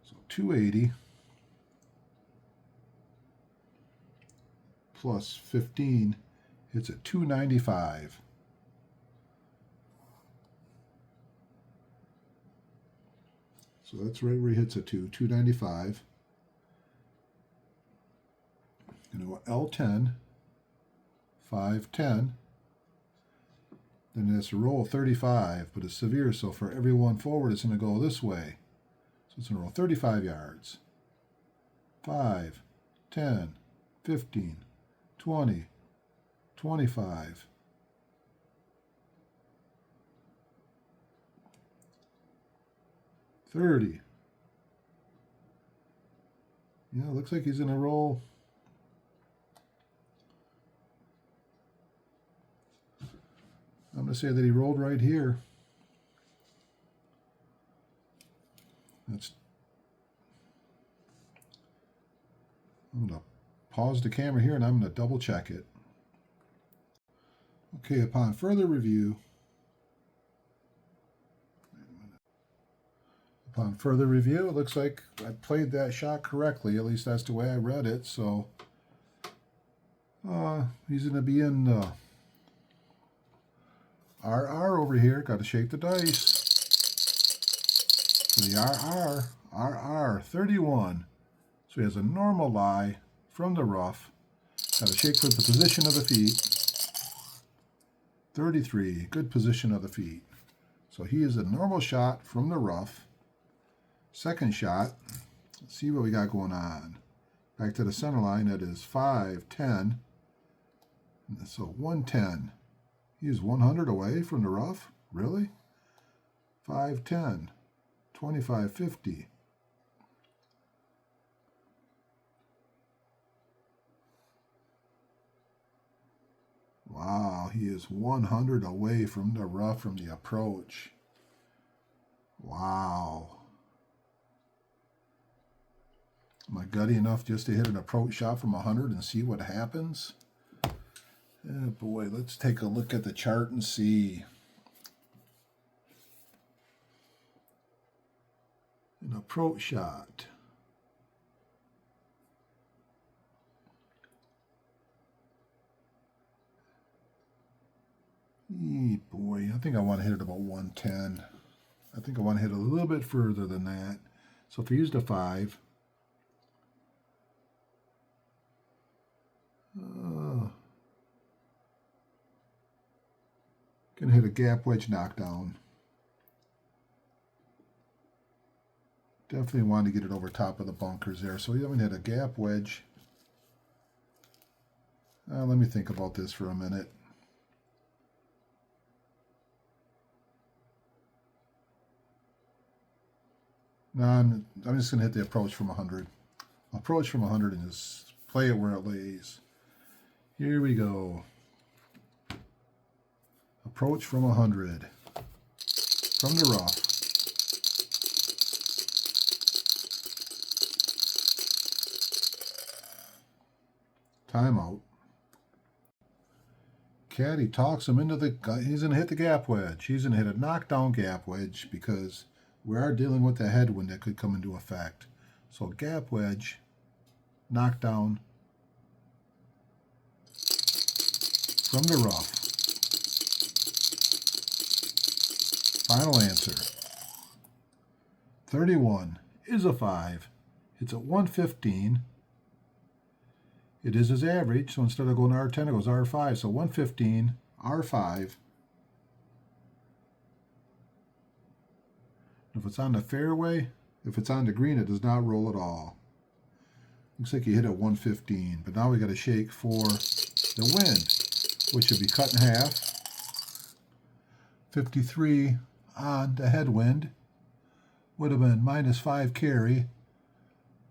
So 280 plus 15 hits at 295. So that's right where he hits it to, 295. Going to go L10, 510. Then it's a roll 35, but it's severe, so for every one forward, it's going to go this way. So it's going to roll 35 yards. 5, 10, 15, 20, 25. 30. Yeah, looks like he's going to roll. I'm going to say that he rolled right here. I'm going to pause the camera here and I'm going to double check it. Okay, upon further review, it looks like I played that shot correctly. At least that's the way I read it. So he's going to be in RR over here. Got to shake the dice. For the RR 31. So he has a normal lie from the rough. Got to shake for the position of the feet. 33. Good position of the feet. So he is a normal shot from the rough. Second shot, let's see what we got going on. Back to the center line, that is 5, 10. So 110. He is 100 away from the rough? Really? 5, 10. 25, 50. Wow, he is 100 away from the rough from the approach. Wow. Am I gutty enough just to hit an approach shot from 100 and see what happens? Oh boy, let's take a look at the chart and see. An approach shot. Boy, I think I want to hit it about 110. I think I want to hit it a little bit further than that. So if I used a 5, gonna hit a gap wedge knockdown. Definitely want to get it over top of the bunkers there. So we haven't hit a gap wedge. Let me think about this for a minute. No, I'm just going to hit the approach from 100. Approach from 100 and just play it where it lays. Here we go. Approach from 100. From the rough. Timeout. Caddy talks him into he's going to hit the gap wedge. He's going to hit a knockdown gap wedge because we are dealing with the headwind that could come into effect. So gap wedge, knockdown from the rough. Final answer. 31 is a 5. It's at 115. It is his average, so instead of going R10, it goes R5. So 115, R5. If it's on the fairway, if it's on the green, it does not roll at all. Looks like you hit at 115, but now we got to shake for the wind, which should be cut in half. 53 on the headwind. Would have been -5 carry,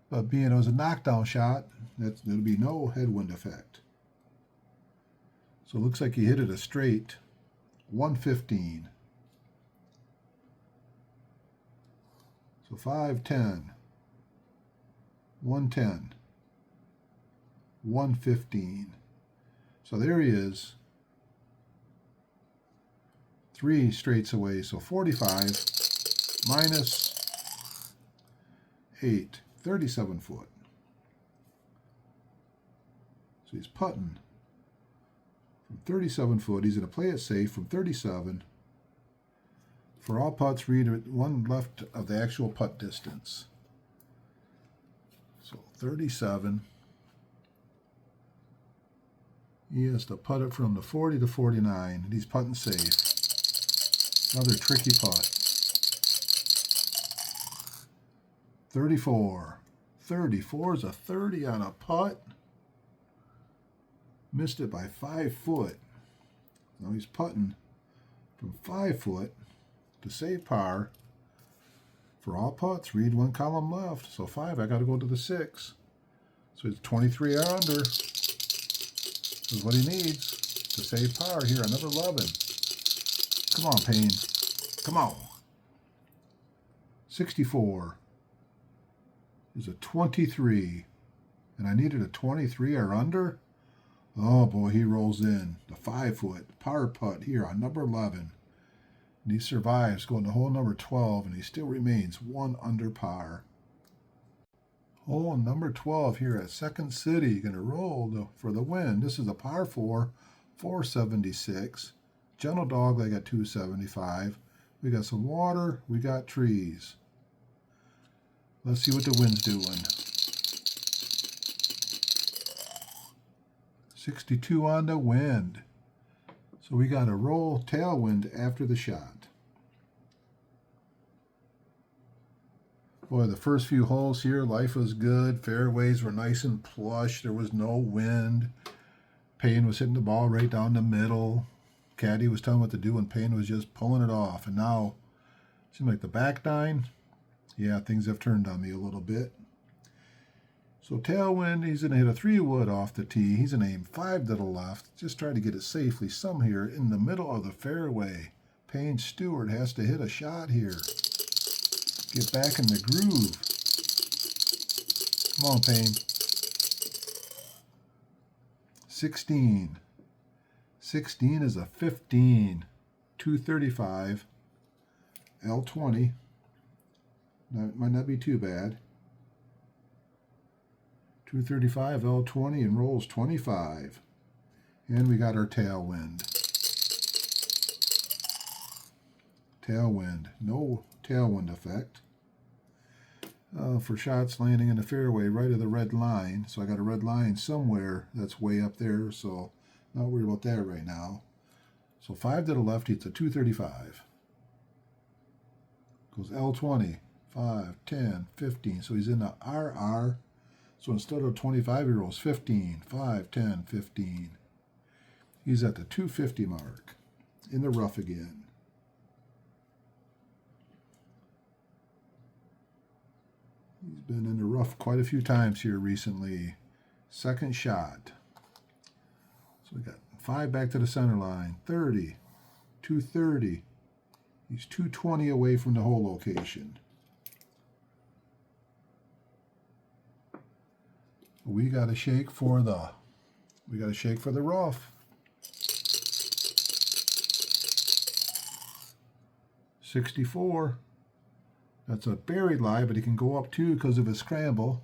but being it was a knockdown shot, there'll be no headwind effect. So it looks like he hit it a straight 115. So 510, 110, 115. So there he is. 3 straights away. So 45 minus 8, 37 foot. So he's putting from 37 foot. He's going to play it safe from 37. For all putts, read one left of the actual putt distance. So 37. He has to putt it from the 40 to 49, and he's putting safe. Another tricky putt. 34. 34 is a 30 on a putt. Missed it by 5 foot. Now he's putting from 5 foot to save par. For all putts, read one column left. So 5, I got to go to the 6. So it's 23 or under. This is what he needs to save par here on number 11. Come on, Payne. Come on. 64 is a 23. And I needed a 23 or under. Oh boy, he rolls in. The 5 foot par putt here on number 11. And he survives going to hole number 12, and he still remains 1 under par. Hole number 12 here at Second City. Going to roll for the win. This is a par 4, 476. Gentle Dogleg at 275. We got some water. We got trees. Let's see what the wind's doing. 62 on the wind. So we got a roll tailwind after the shot. Boy, the first few holes here, life was good. Fairways were nice and plush. There was no wind. Payne was hitting the ball right down the middle. Caddy was telling what to do, and Payne was just pulling it off. And now, it seems like the back nine, yeah, things have turned on me a little bit. So tailwind, he's going to hit a 3-wood off the tee. He's going to aim 5 to the left. Just try to get it safely some here in the middle of the fairway. Payne Stewart has to hit a shot here. Get back in the groove. Come on, Payne. 16. 16 is a 15. 235. L20. That might not be too bad. 235 L20 and rolls 25. And we got our tailwind. Tailwind. No tailwind effect. For shots landing in the fairway right of the red line. So I got a red line somewhere that's way up there. So not worried about that right now. So 5 to the left, it's a 235. Goes L20. 5, 10, 15. So he's in the RR. So instead of 25-year-olds, 15, 5, 10, 15. He's at the 250 mark. In the rough again. He's been in the rough quite a few times here recently. Second shot. So we got 5 back to the center line. 30, 230. He's 220 away from the hole location. We got to shake for the rough. 64. That's a buried lie, but he can go up too because of his scramble.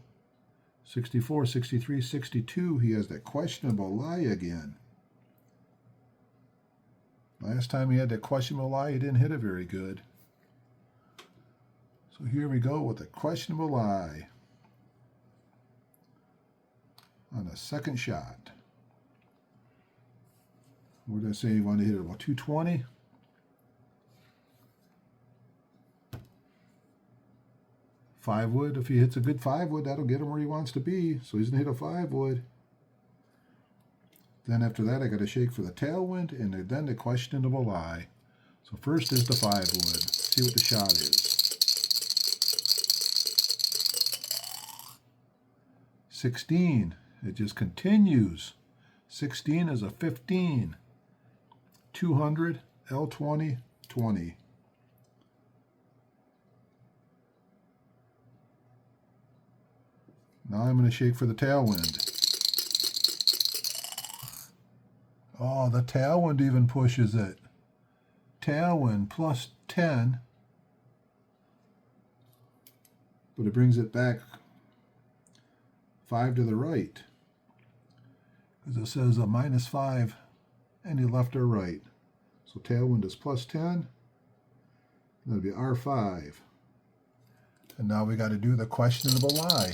64, 63, 62. He has that questionable lie again. Last time he had that questionable lie, he didn't hit it very good. So here we go with a questionable lie on a second shot. What did I say? He wanted to hit it about 220. Five wood. If he hits a good 5 wood, that'll get him where he wants to be. So he's going to hit a 5 wood. Then after that, I got to shake for the tailwind and then the questionable lie. So first is the 5 wood. See what the shot is. 16. It just continues. 16 is a 15. 200, L20, 20. Now I'm going to shake for the tailwind. Oh, the tailwind even pushes it. Tailwind plus 10. But it brings it back 5 to the right. Because it says a -5 any left or right. So tailwind is plus 10. That'll be R5. And now we got to do the questionable lie.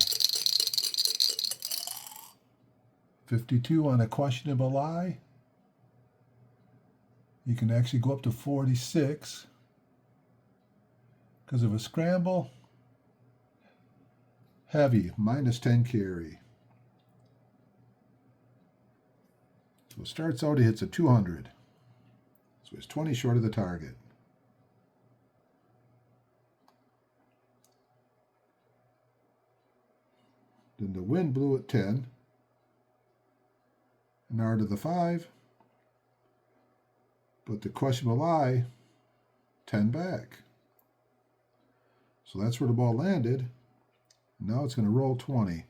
52 on a questionable lie. You can actually go up to 46 because of a scramble. Heavy, -10 carry. So it starts out, he hits a 200. So he's 20 short of the target. Then the wind blew at 10. An R to the 5. But the questionable lie, 10 back. So that's where the ball landed. Now it's going to roll 20.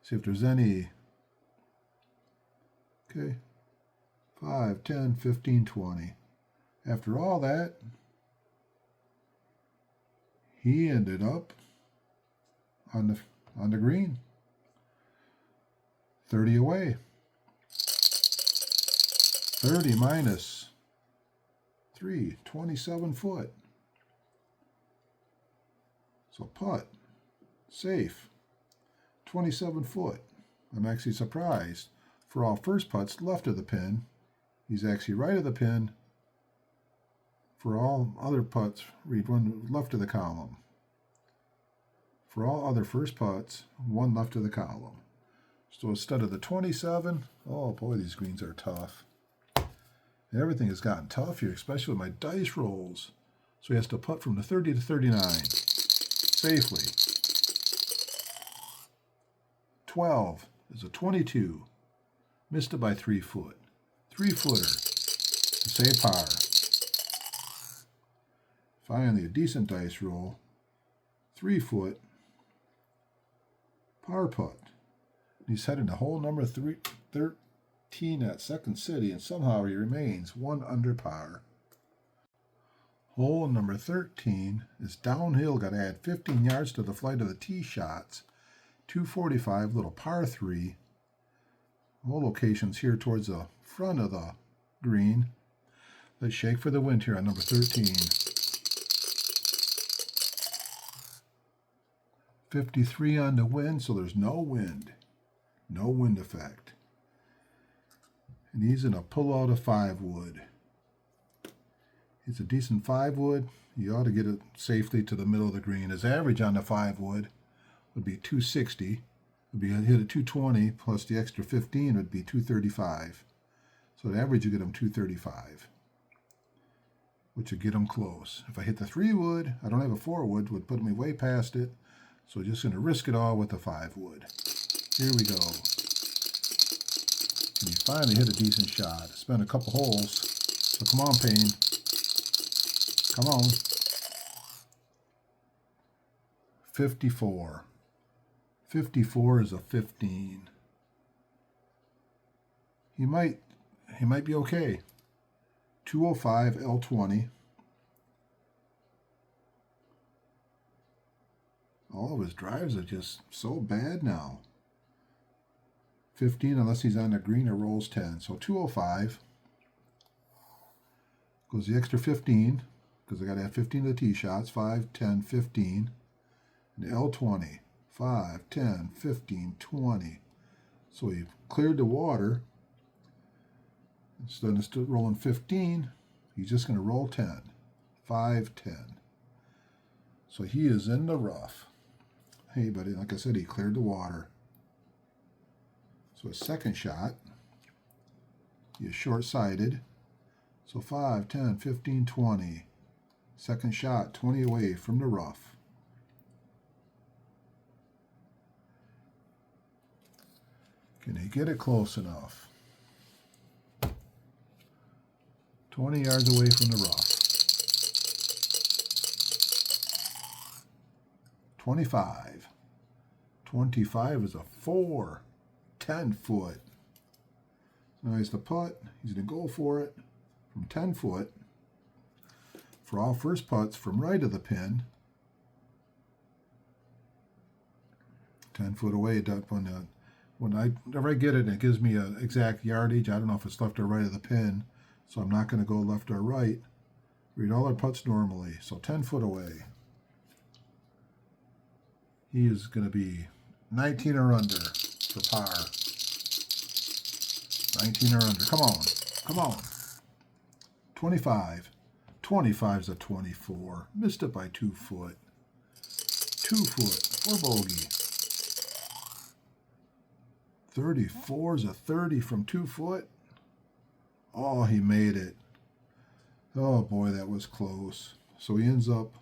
See if there's any. Okay. 5, 10, 15, 20. After all that, he ended up on the green. 30 away. 30 minus 3, 27 foot. So putt, safe, 27 foot. I'm actually surprised. For all first putts left of the pin, he's actually right of the pin. For all other putts, read one left of the column. For all other first putts, one left of the column. So instead of the 27, oh boy, these greens are tough. Everything has gotten tough here, especially with my dice rolls. So he has to putt from the 30 to 39 safely. 12 is a 22. Missed it by 3 foot. 3-footer to say par. Finally, a decent dice roll. 3 foot. Par putt. He's heading to hole number 13 at Second City, and somehow he remains 1 under par. Hole number 13 is downhill. Got to add 15 yards to the flight of the tee shots. 245, little par 3. Hole locations here towards the front of the green. Let's shake for the wind here on number 13. 53 on the wind, so there's no wind. No wind effect. And he's in a pull out of 5 wood. It's a decent 5-wood. You ought to get it safely to the middle of the green. His average on the 5-wood would be 260. Would be hit at 220 plus the extra 15 would be 235. So the average you get him 235, which would get him close. If I hit the 3-wood, I don't have a 4-wood, would put me way past it. So just going to risk it all with the 5-wood. Here we go. And he finally hit a decent shot. Spent a couple holes. So come on, Payne. Come on. 54. 54 is a 15. He might be okay. 205 L20. All of his drives are just so bad now. 15 unless he's on the green or rolls 10. So 205. Goes the extra 15 because I got to have 15 of the tee shots. 5, 10, 15. And L20. 5, 10, 15, 20. So he cleared the water. Instead of rolling 15, he's just going to roll 10. 5, 10. So he is in the rough. Hey, buddy, like I said, he cleared the water. So his second shot, he is short-sighted. So 5, 10, 15, 20. Second shot, 20 away from the rough. Can he get it close enough? 20 yards away from the rough. 25. 25 is a 4. 10 foot. Now he's the putt. He's going to go for it from 10 foot. For all first putts from right of the pin. 10 foot away. Whenever I get it, it gives me an exact yardage. I don't know if it's left or right of the pin. So I'm not going to go left or right. Read all our putts normally. So 10 foot away. He is going to be 19 or under for par. 19 or under. Come on. Come on. 25. 25 is a 24. Missed it by 2 foot. 2 foot for bogey. 34 is a 30 from 2 foot. Oh, he made it. Oh boy, that was close. So he ends up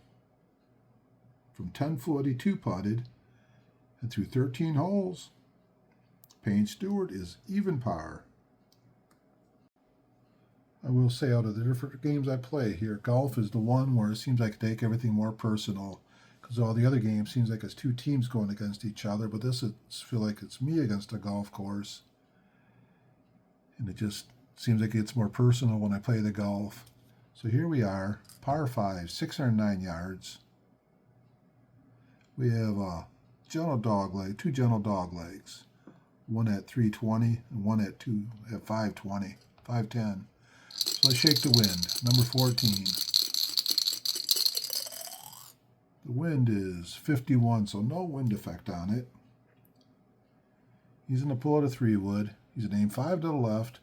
from 10 foot, he 2-putted, and through 13 holes, Payne Stewart is even par. I will say, out of the different games I play here, golf is the one where it seems like I take everything more personal, because all the other games seems like it's 2 teams going against each other, but this is feel like it's me against a golf course, and it just seems like it's more personal when I play the golf. So here we are, par 5, 609 yards. We have a gentle dog leg, 2 gentle dog legs, one at 320 and one at 520, 510. So let's shake the wind. Number 14. The wind is 51, so no wind effect on it. He's going to pull out a 3-wood. He's going to aim 5 to the left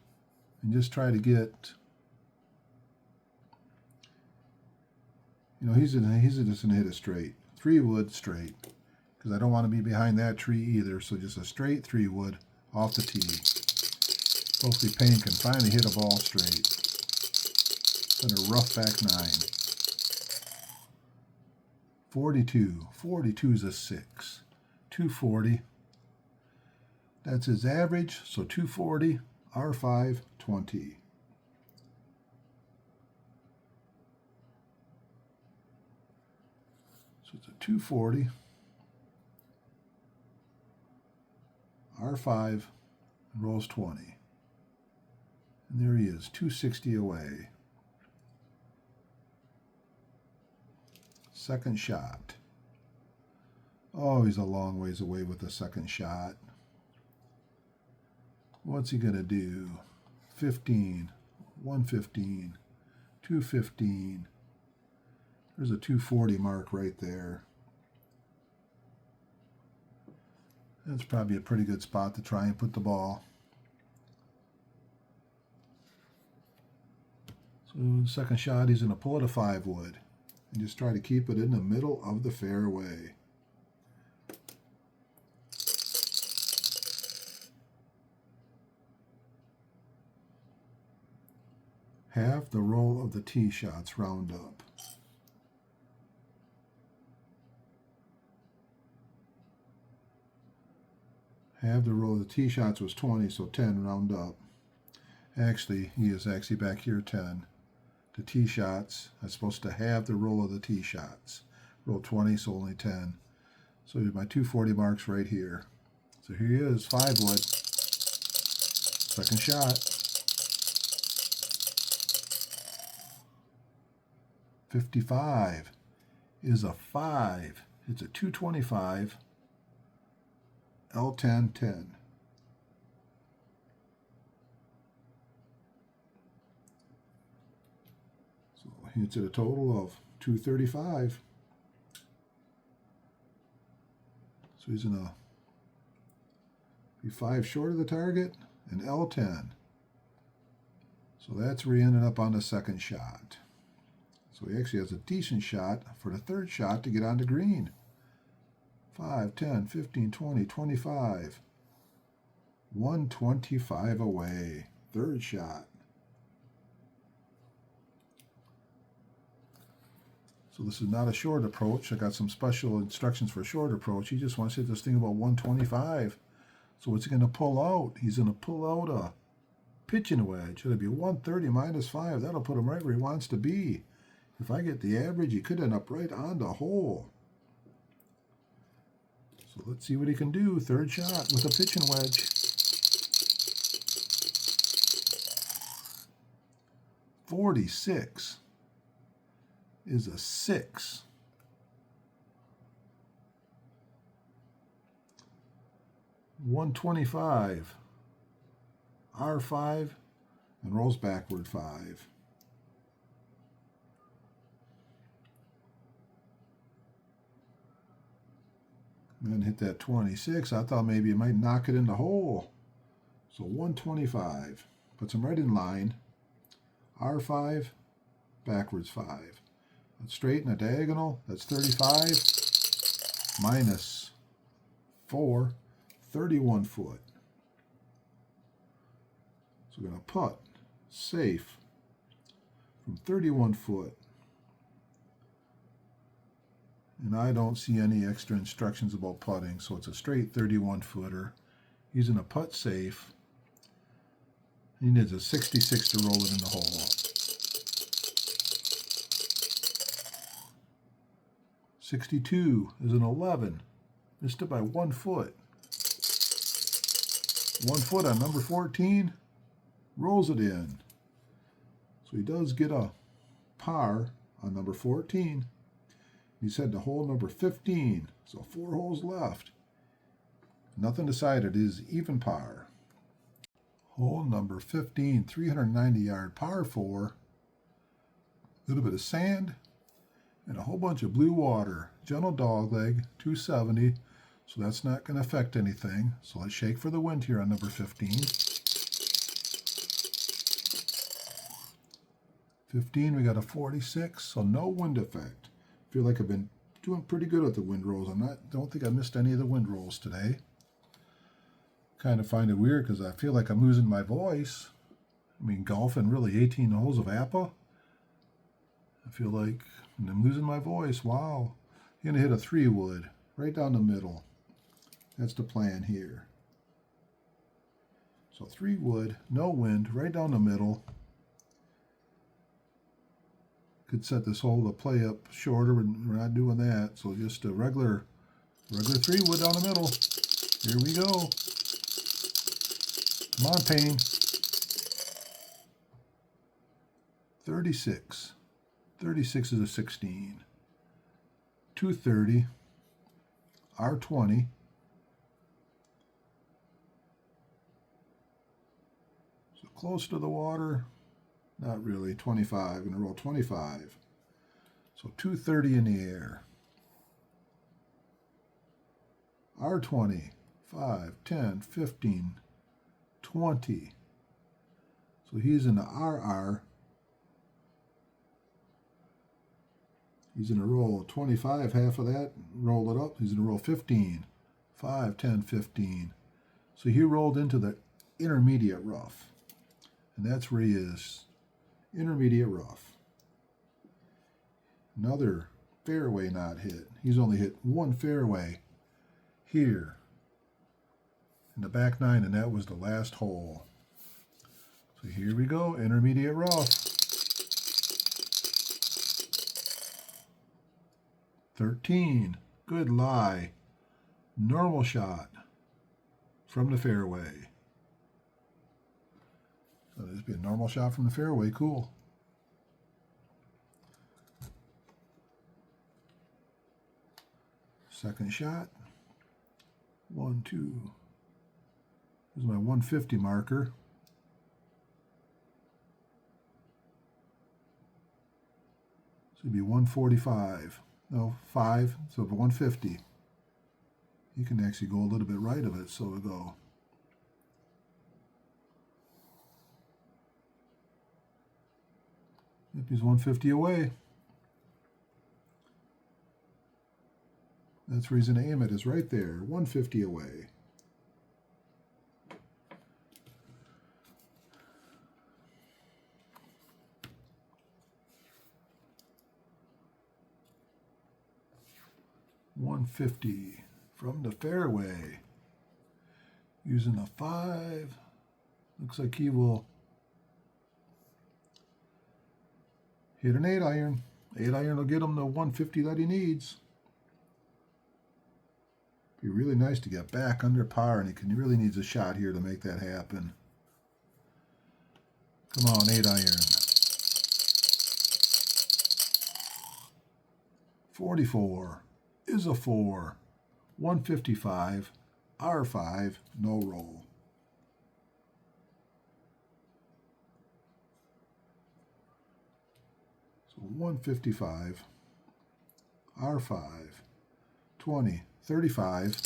and just try to get, he's just going to hit a straight. 3-wood straight, because I don't want to be behind that tree either, so just a straight 3-wood off the tee. Hopefully Payne can finally hit a ball straight. It's a rough back 9. 42. 42 is a 6. 240. That's his average, so 240, R5, 20. So it's a 240, R5, and rolls 20. And there he is, 260 away. Second shot. Oh, he's a long ways away with the second shot. What's he going to do? 15, 115, 215. There's a 240 mark right there. That's probably a pretty good spot to try and put the ball. So So second shot, he's going to pull it a 5-wood and just try to keep it in the middle of the fairway. Half the roll of the tee shots round up. Half the roll of the tee shots was 20, so 10 round up. Actually, he is actually back here 10. The tee shots, I'm supposed to have the roll of the tee shots. Roll 20, so only 10. So my 240 marks right here. So here he is, 5-wood. Second shot. 55 is a 5. It's a 225. L10, 10. So hits at a total of 235. So he's going to be 5 short of the target and L10. So that's where he ended up on the second shot. So he actually has a decent shot for the third shot to get onto green. 5, 10, 15, 20, 25. 125 away. Third shot. So this is not a short approach. I got some special instructions for a short approach. He just wants to hit this thing about 125. So what's he going to pull out? He's going to pull out a pitching wedge. It'll be 130 minus 5. That'll put him right where he wants to be. If I get the average, he could end up right on the hole. So let's see what he can do. Third shot with a pitching wedge. 46 is a 6. $125. R5 and rolls backward 5. And hit that 26. I thought maybe it might knock it in the hole. So 125. Puts him right in line. R5, backwards 5. That's straight and a diagonal. That's 35 minus 4, 31 foot. So we're going to putt safe from 31 foot. And I don't see any extra instructions about putting, so it's a straight 31-footer. He's in a putt safe. He needs a 66 to roll it in the hole. 62 is an 11. Missed it by 1 foot. 1 foot on number 14. Rolls it in. So he does get a par on number 14. He's heading to hole number 15, so 4 holes left. Nothing decided. It is even par. Hole number 15, 390-yard par 4. A little bit of sand and a whole bunch of blue water. Gentle dogleg, 270, so that's not going to affect anything. So let's shake for the wind here on number 15. 15, we got a 46, so no wind effect. Feel like I've been doing pretty good with the wind rolls. Don't think I missed any of the wind rolls today. Kind of find it weird because I feel like I'm losing my voice. I mean, golfing really 18 holes of APBA. I feel like I'm losing my voice. Wow. You're going to hit a 3-wood right down the middle. That's the plan here. So 3-wood, no wind, right down the middle. Could set this hole to play up shorter, but we're not doing that. So just a regular 3-wood down the middle. Here we go. Come on, Payne. 36. 36 is a 16. 230. R20. So close to the water. Not really. 25. Going to roll 25. So 230 in the air. R20. 5, 10, 15, 20. So he's in the RR. He's going to roll 25, half of that, roll it up. He's going to roll 15, 5, 10, 15. So he rolled into the intermediate rough. And that's where he is, intermediate rough. Another fairway not hit. He's only hit one fairway here in the back nine, and that was the last hole. So here we go, intermediate rough. 13, good lie. Normal shot from the fairway. So this would be a normal shot from the fairway, cool. Second shot. 1, 2. This is my 150 marker. So it'd be 145. No, 5, so 150. You can actually go a little bit right of it, so we'll go. Yep, he's 150 away. That's where he's going to aim it, is right there, 150 away. .150 from the fairway. Using a 5. Looks like he will hit an 8-iron. 8-iron will get him the 150 that he needs. Be really nice to get back under par, and he really needs a shot here to make that happen. Come on, 8-iron. 44 is a 4. 155, R5, no roll. So 155, R5, 20, 35,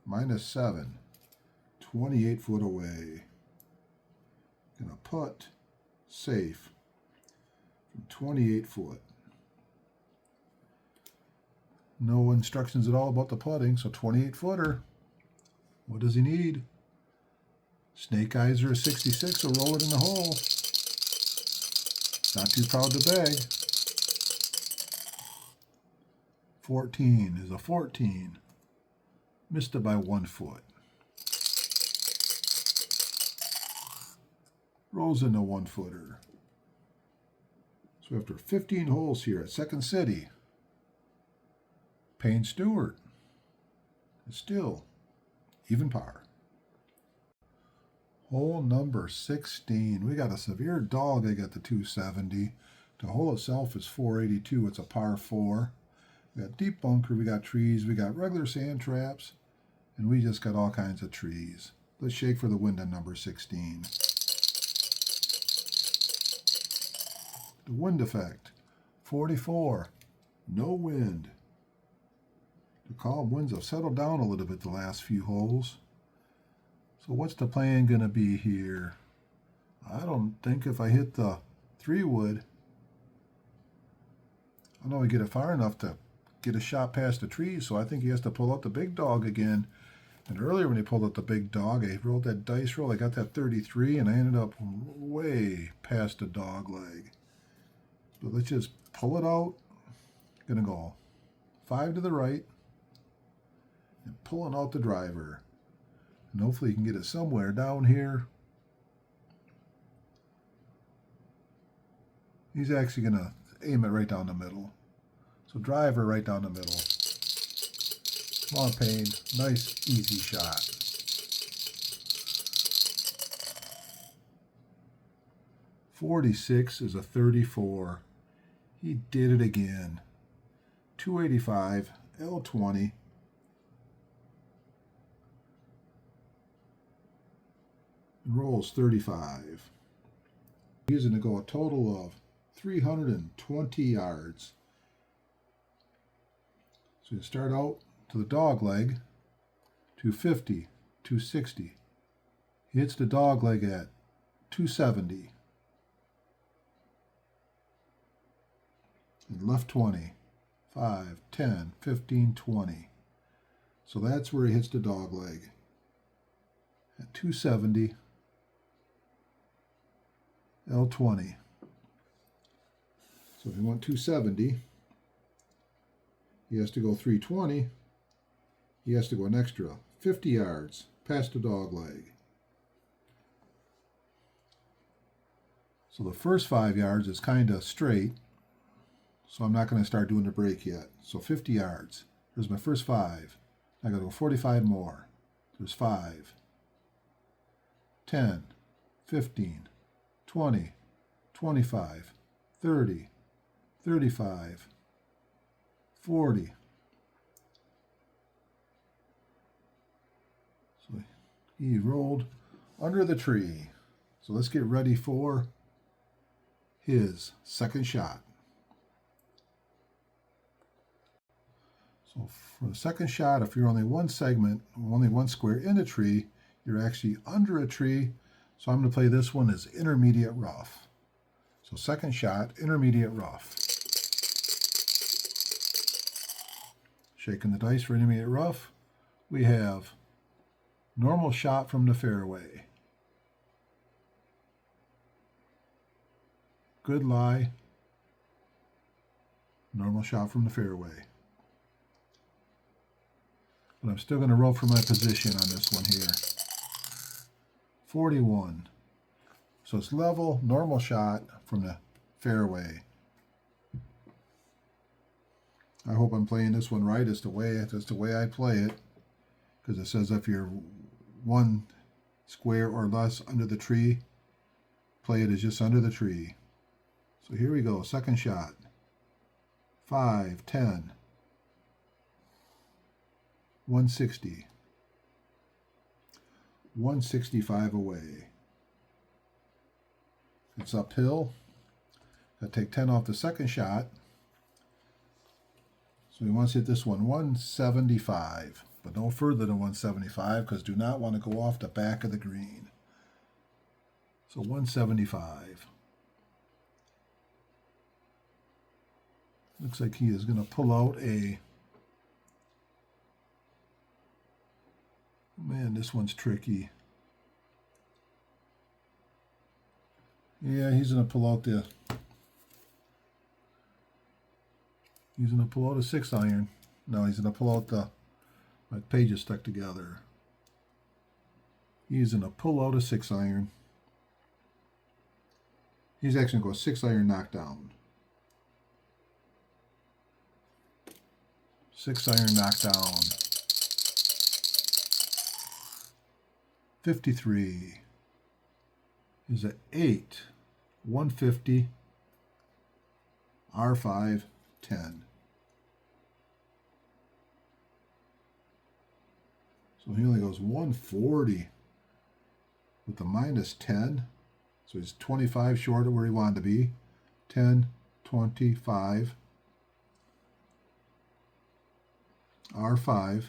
minus 7, 28 foot away. Gonna putt safe from 28 foot. No instructions at all about the putting, so 28 footer. What does he need? Snake eyes are a 66, so roll it in the hole. Not too proud to beg. 14 is a 14. Missed it by 1 foot. Rolls into 1 footer. So after 15 holes here at Second City, Payne Stewart is still even par. Hole number 16. We got a severe dog. They got the 270. The hole itself is 482. It's a par 4. We got deep bunker. We got trees. We got regular sand traps. And we just got all kinds of trees. Let's shake for the wind on number 16. The wind effect, 44. No wind. The calm winds have settled down a little bit the last few holes. So what's the plan going to be here? I don't think if I hit the 3-wood, I know I get it far enough to get a shot past the trees, so I think he has to pull out the big dog again. And earlier when he pulled out the big dog, I rolled that dice roll, I got that 33, and I ended up way past the dog leg. But let's just pull it out. Gonna go 5 to the right, and pulling out the driver. And hopefully you can get it somewhere down here. He's actually going to aim it right down the middle. So driver right down the middle. Come on, Payne. Nice, easy shot. .46 is a 34. He did it again. 285, L20. Rolls 35. He's going to go a total of 320 yards. So you start out to the dog leg, 250, 260. He hits the dog leg at 270. and left 20. 5, 10, 15, 20. So that's where he hits the dog leg. At 270, L20. So if you want 270, he has to go 320. He has to go an extra 50 yards past the dog leg. So the first 5 yards is kind of straight, so I'm not going to start doing the break yet. So 50 yards. There's my first 5. I got to go 45 more. There's 5, 10, 15, 20, 25, 30, 35, 40. So he rolled under the tree. So let's get ready for his second shot. So for the second shot, if you're only one segment, only one square in a tree, you're actually under a tree. So I'm going to play this one as intermediate rough. So second shot, intermediate rough. Shaking the dice for intermediate rough. We have normal shot from the fairway. Good lie. Normal shot from the fairway. But I'm still going to roll for my position on this one here. 41. So it's level, normal shot from the fairway. I hope I'm playing this one right. That's the way I play it. Because it says if you're one square or less under the tree, play it as just under the tree. So here we go, second shot. 5, 10, 160, 165 away. It's uphill. Got to take 10 off the second shot. So he wants to hit this one 175, but no further than 175 because do not want to go off the back of the green. So 175. Looks like he is going to pull out a... Man, this one's tricky. Yeah, he's going to pull out the... He's going to pull out a 6-iron. No, he's going to pull out the... My pages stuck together. He's going to pull out a 6-iron. He's actually going to go 6-iron knockdown. 6-iron knockdown. 53 is an 8, 150, R5, 10. So he only goes 140 with the minus 10. So he's 25 short of where he wanted to be. 10, 25, R5.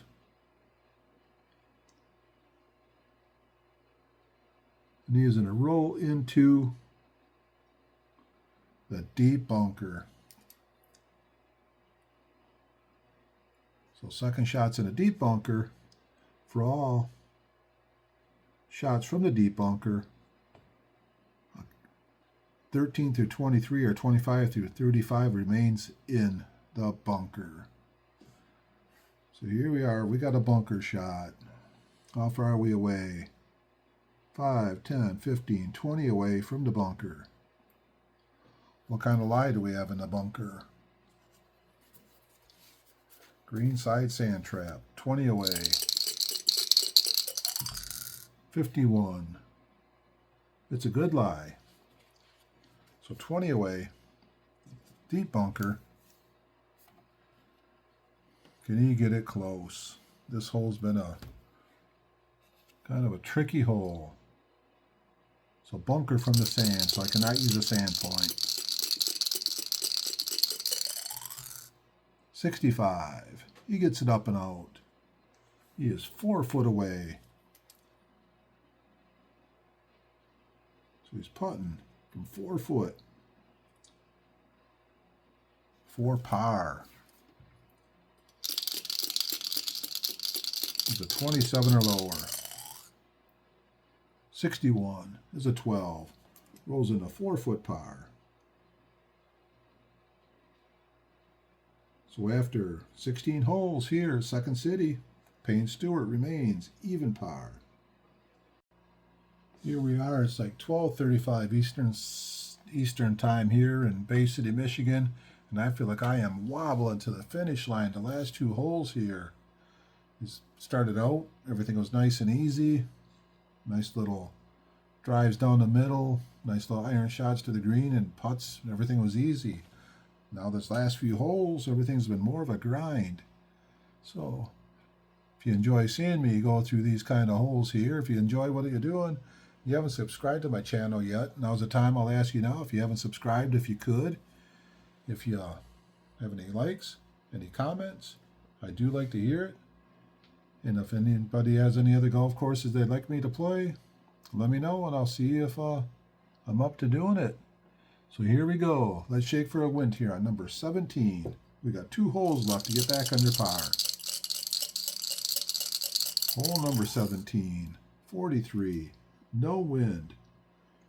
And he is going to roll into the deep bunker. So second shot's in a deep bunker. For all shots from the deep bunker, 13 through 23 or 25 through 35 remains in the bunker. So here we are. We got a bunker shot. How far are we away? 5, 10, 15, 20 away from the bunker. What kind of lie do we have in the bunker? Green side sand trap. 20 away. 51. It's a good lie. So 20 away. Deep bunker. Can you get it close? This hole's been a kind of a tricky hole. So bunker from the sand, so I cannot use a sand point. 65. He gets it up and out. He is 4 foot away. So he's putting from 4 foot. for par. Is a 27 or lower. 61 is a 12. Rolls in a 4-foot par. So after 16 holes here at Second City, Payne Stewart remains even par. Here we are, it's like 12:35 Eastern time here in Bay City, Michigan, and I feel like I am wobbling to the finish line. The last 2 holes here. It started out, everything was nice and easy. Nice little drives down the middle, nice little iron shots to the green and putts, everything was easy. Now this last few holes, everything's been more of a grind. So if you enjoy seeing me go through these kind of holes here, if you enjoy what you're doing, you haven't subscribed to my channel yet, now's the time. I'll ask you now, if you haven't subscribed, if you could. If you have any likes, any comments, I do like to hear it. And if anybody has any other golf courses they'd like me to play, let me know and I'll see if I'm up to doing it. So here we go. Let's shake for a wind here on number 17. We got 2 holes left to get back under par. Hole number 17, 43, no wind.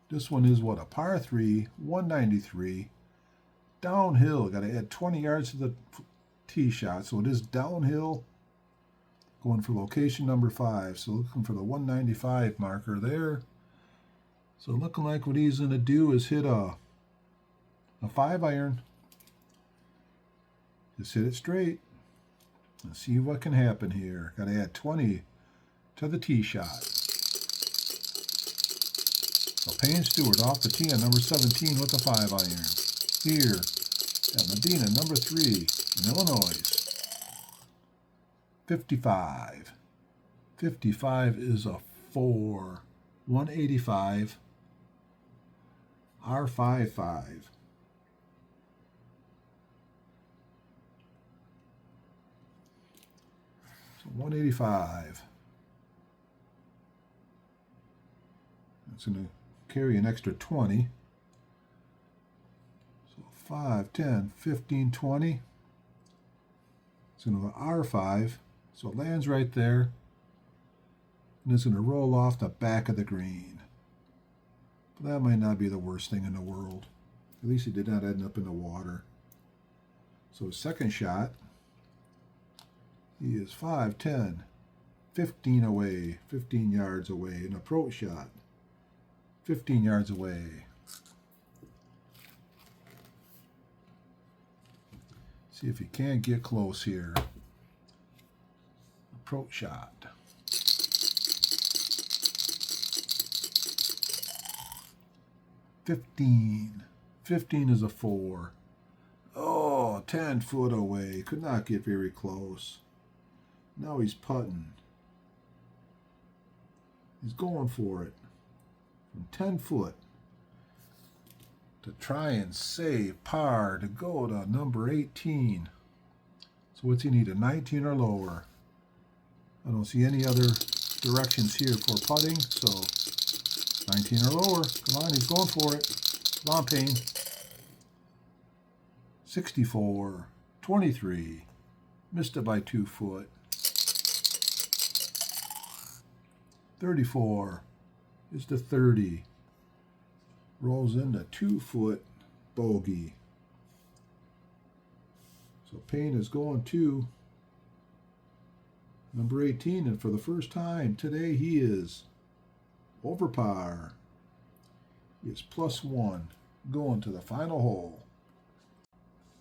This one is what, a par 3, 193. Downhill, got to add 20 yards to the tee shot, so it is downhill. Going for location number 5, so looking for the 195 marker there. So looking like what he's going to do is hit a 5-iron. Just hit it straight. Let's see what can happen here. Got to add 20 to the tee shot. So Payne Stewart off the tee on number 17 with a 5-iron. Here at Medinah, number 3 in Illinois. 55. 55 is a 4. 185. R55. So 185. That's going to carry an extra 20. So 5, 10, 15, 20. It's going to go R5. So it lands right there. And it's going to roll off the back of the green. But that might not be the worst thing in the world. At least it did not end up in the water. So second shot. He is 5, 10, 15 away, 15 yards away. An approach shot. 15 yards away. See if he can get close here. Approach shot. $15. 15 is a 4. Oh, 10 foot away. Could not get very close. Now he's putting. He's going for it. From 10 foot. To try and save par to go to number 18. So what's he need? A 19 or lower. I don't see any other directions here for putting, so 19 or lower. Come on, he's going for it. Come on, Payne. 64, 23. Missed it by 2 foot. 34 is the 30. Rolls in the 2 foot bogey. So Payne is going to number 18, and for the first time today he is over par. He is +1 going to the final hole.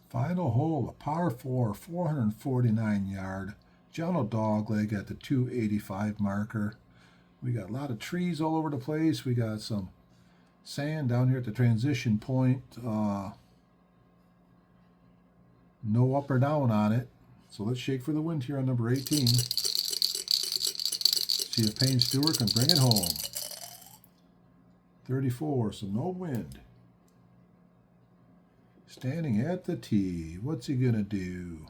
Final hole, a par 4, 449 yard. Gentle dogleg at the 285 marker. We got a lot of trees all over the place. We got some sand down here at the transition point. No up or down on it. So let's shake for the wind here on number 18. See if Payne Stewart can bring it home. 34, so no wind. Standing at the tee. What's he going to do?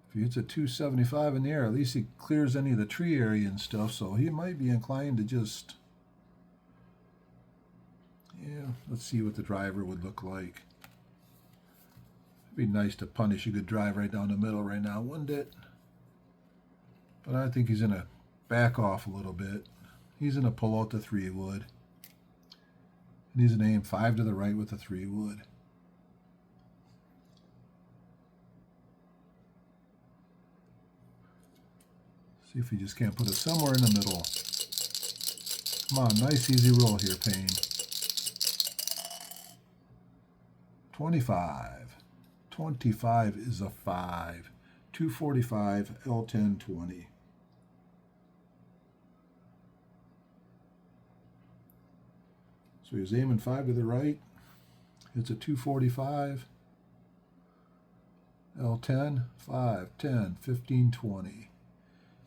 If he hits a 275 in the air, at least he clears any of the tree area and stuff, so he might be inclined to just... Yeah, let's see what the driver would look like. It'd be nice to punish a good drive right down the middle right now, wouldn't it? But I think he's going to back off a little bit. He's going to pull out the 3-wood. And he's going to aim 5 to the right with the 3-wood. See if he just can't put it somewhere in the middle. Come on, nice easy roll here, Payne. 25. 25 is a 5. 245, L10, 20. So he's aiming 5 to the right. It's a 245. L10, 5, 10, 15, 20.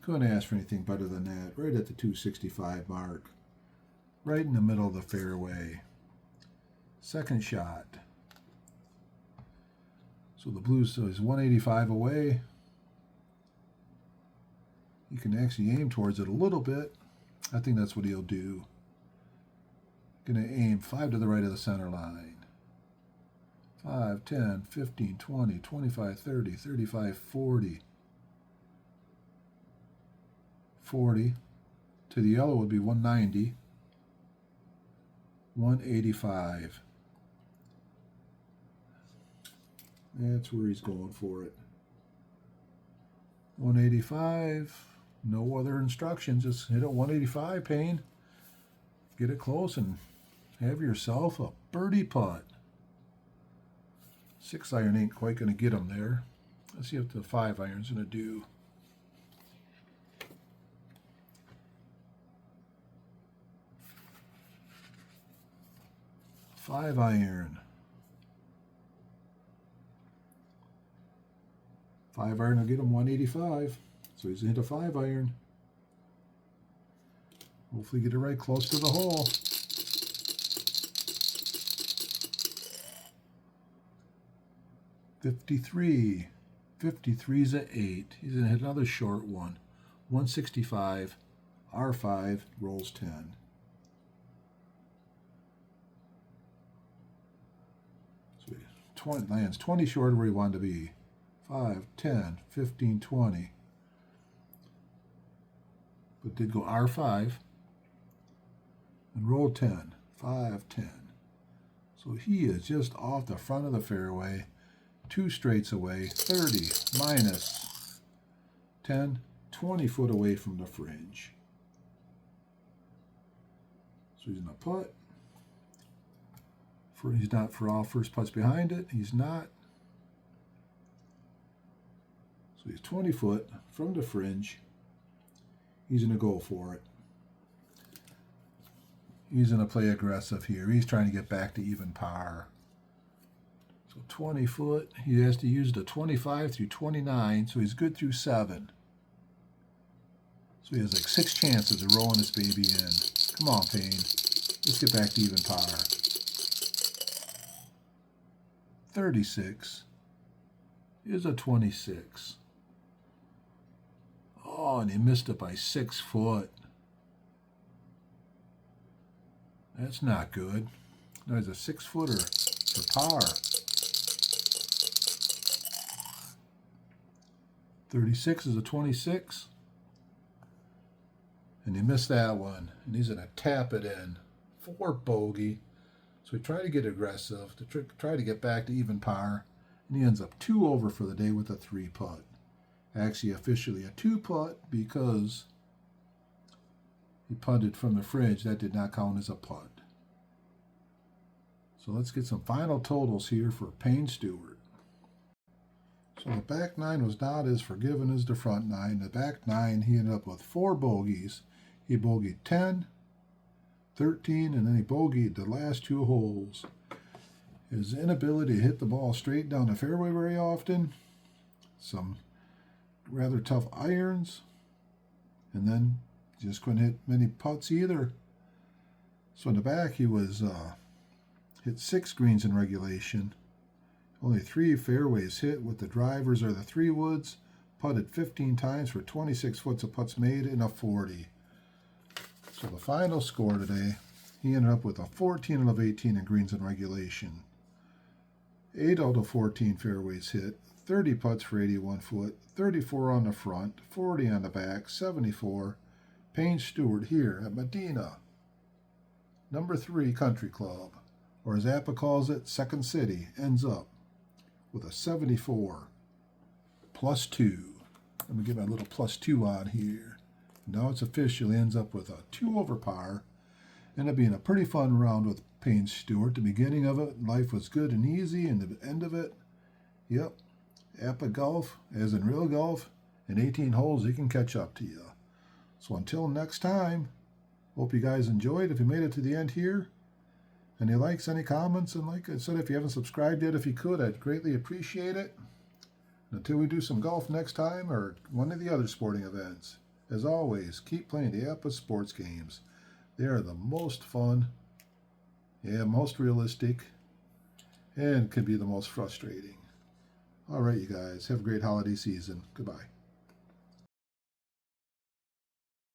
Couldn't ask for anything better than that. Right at the 265 mark. Right in the middle of the fairway. Second shot. So the Blues is 185 away. You can actually aim towards it a little bit. I think that's what he'll do. Going to aim 5 to the right of the center line. 5, 10, 15, 20, 25, 30, 35, 40. 40. To the yellow would be 190. 185. That's where he's going for it. 185. No other instructions. Just hit it 185, Payne. Get it close and have yourself a birdie putt. 6-iron ain't quite going to get him there. Let's see what the 5-iron's going to do. 5-iron. 5-iron will get him 185. So he's into 5-iron. Hopefully get it right close to the hole. .53. 53's at 8. He's going to hit another short one. 165. R5 rolls 10. So he 20, lands 20 short of where he wanted to be. 5, 10, 15, 20. But did go R5 and rolled 10. 5, 10. So he is just off the front of the fairway. 2 straights away. 30 minus 10. 20 foot away from the fringe. So he's in a putt. He's not for all first putts behind it. He's not. So he's 20 foot from the fringe. He's going to go for it. He's going to play aggressive here. He's trying to get back to even par. So 20 foot. He has to use the 25 through 29, so he's good through 7. So he has like 6 chances of rolling this baby in. Come on, Payne. Let's get back to even par. 36 is a 26. Oh, and he missed it by 6 foot. That's not good. There's a 6-footer for par. 36 is a 26. And he missed that one. And he's going to tap it in. 4 bogey. So he tried to get aggressive, to try to get back to even par. And he ends up 2 over for the day with a 3 putt. Actually, officially a 2 putt because he putted from the fringe. That did not count as a putt. So let's get some final totals here for Payne Stewart. So the back 9 was not as forgiving as the front 9. The back 9, he ended up with 4 bogeys. He bogeyed 10, 13, and then he bogeyed the last 2 holes. His inability to hit the ball straight down the fairway very often. Some rather tough irons. And then just couldn't hit many putts either. So in the back, he was hit 6 greens in regulation. Only 3 fairways hit with the drivers or the 3-woods. Putted 15 times for 26 foots of putts made in a 40. So the final score today, he ended up with a 14 of 18 in greens in regulation. 8 out of 14 fairways hit, 30 putts for 81 foot, 34 on the front, 40 on the back, 74. Payne Stewart here at Medinah Country Club, or as APBA calls it, Second City, ends up with a 74 plus 2. Let me get my little plus 2 on here. Now it's officially ends up with a 2 over par. Ended up being a pretty fun round with Payne Stewart. The beginning of it, life was good and easy, and the end of it, yep, APBA Golf, as in real golf, in 18 holes, he can catch up to you. So until next time, hope you guys enjoyed. If you made it to the end here, any likes, any comments, and like I said, if you haven't subscribed yet, if you could, I'd greatly appreciate it. Until we do some golf next time or one of the other sporting events, as always, keep playing the APBA sports games. They are the most fun, most realistic, and can be the most frustrating. All right, you guys, have a great holiday season. Goodbye.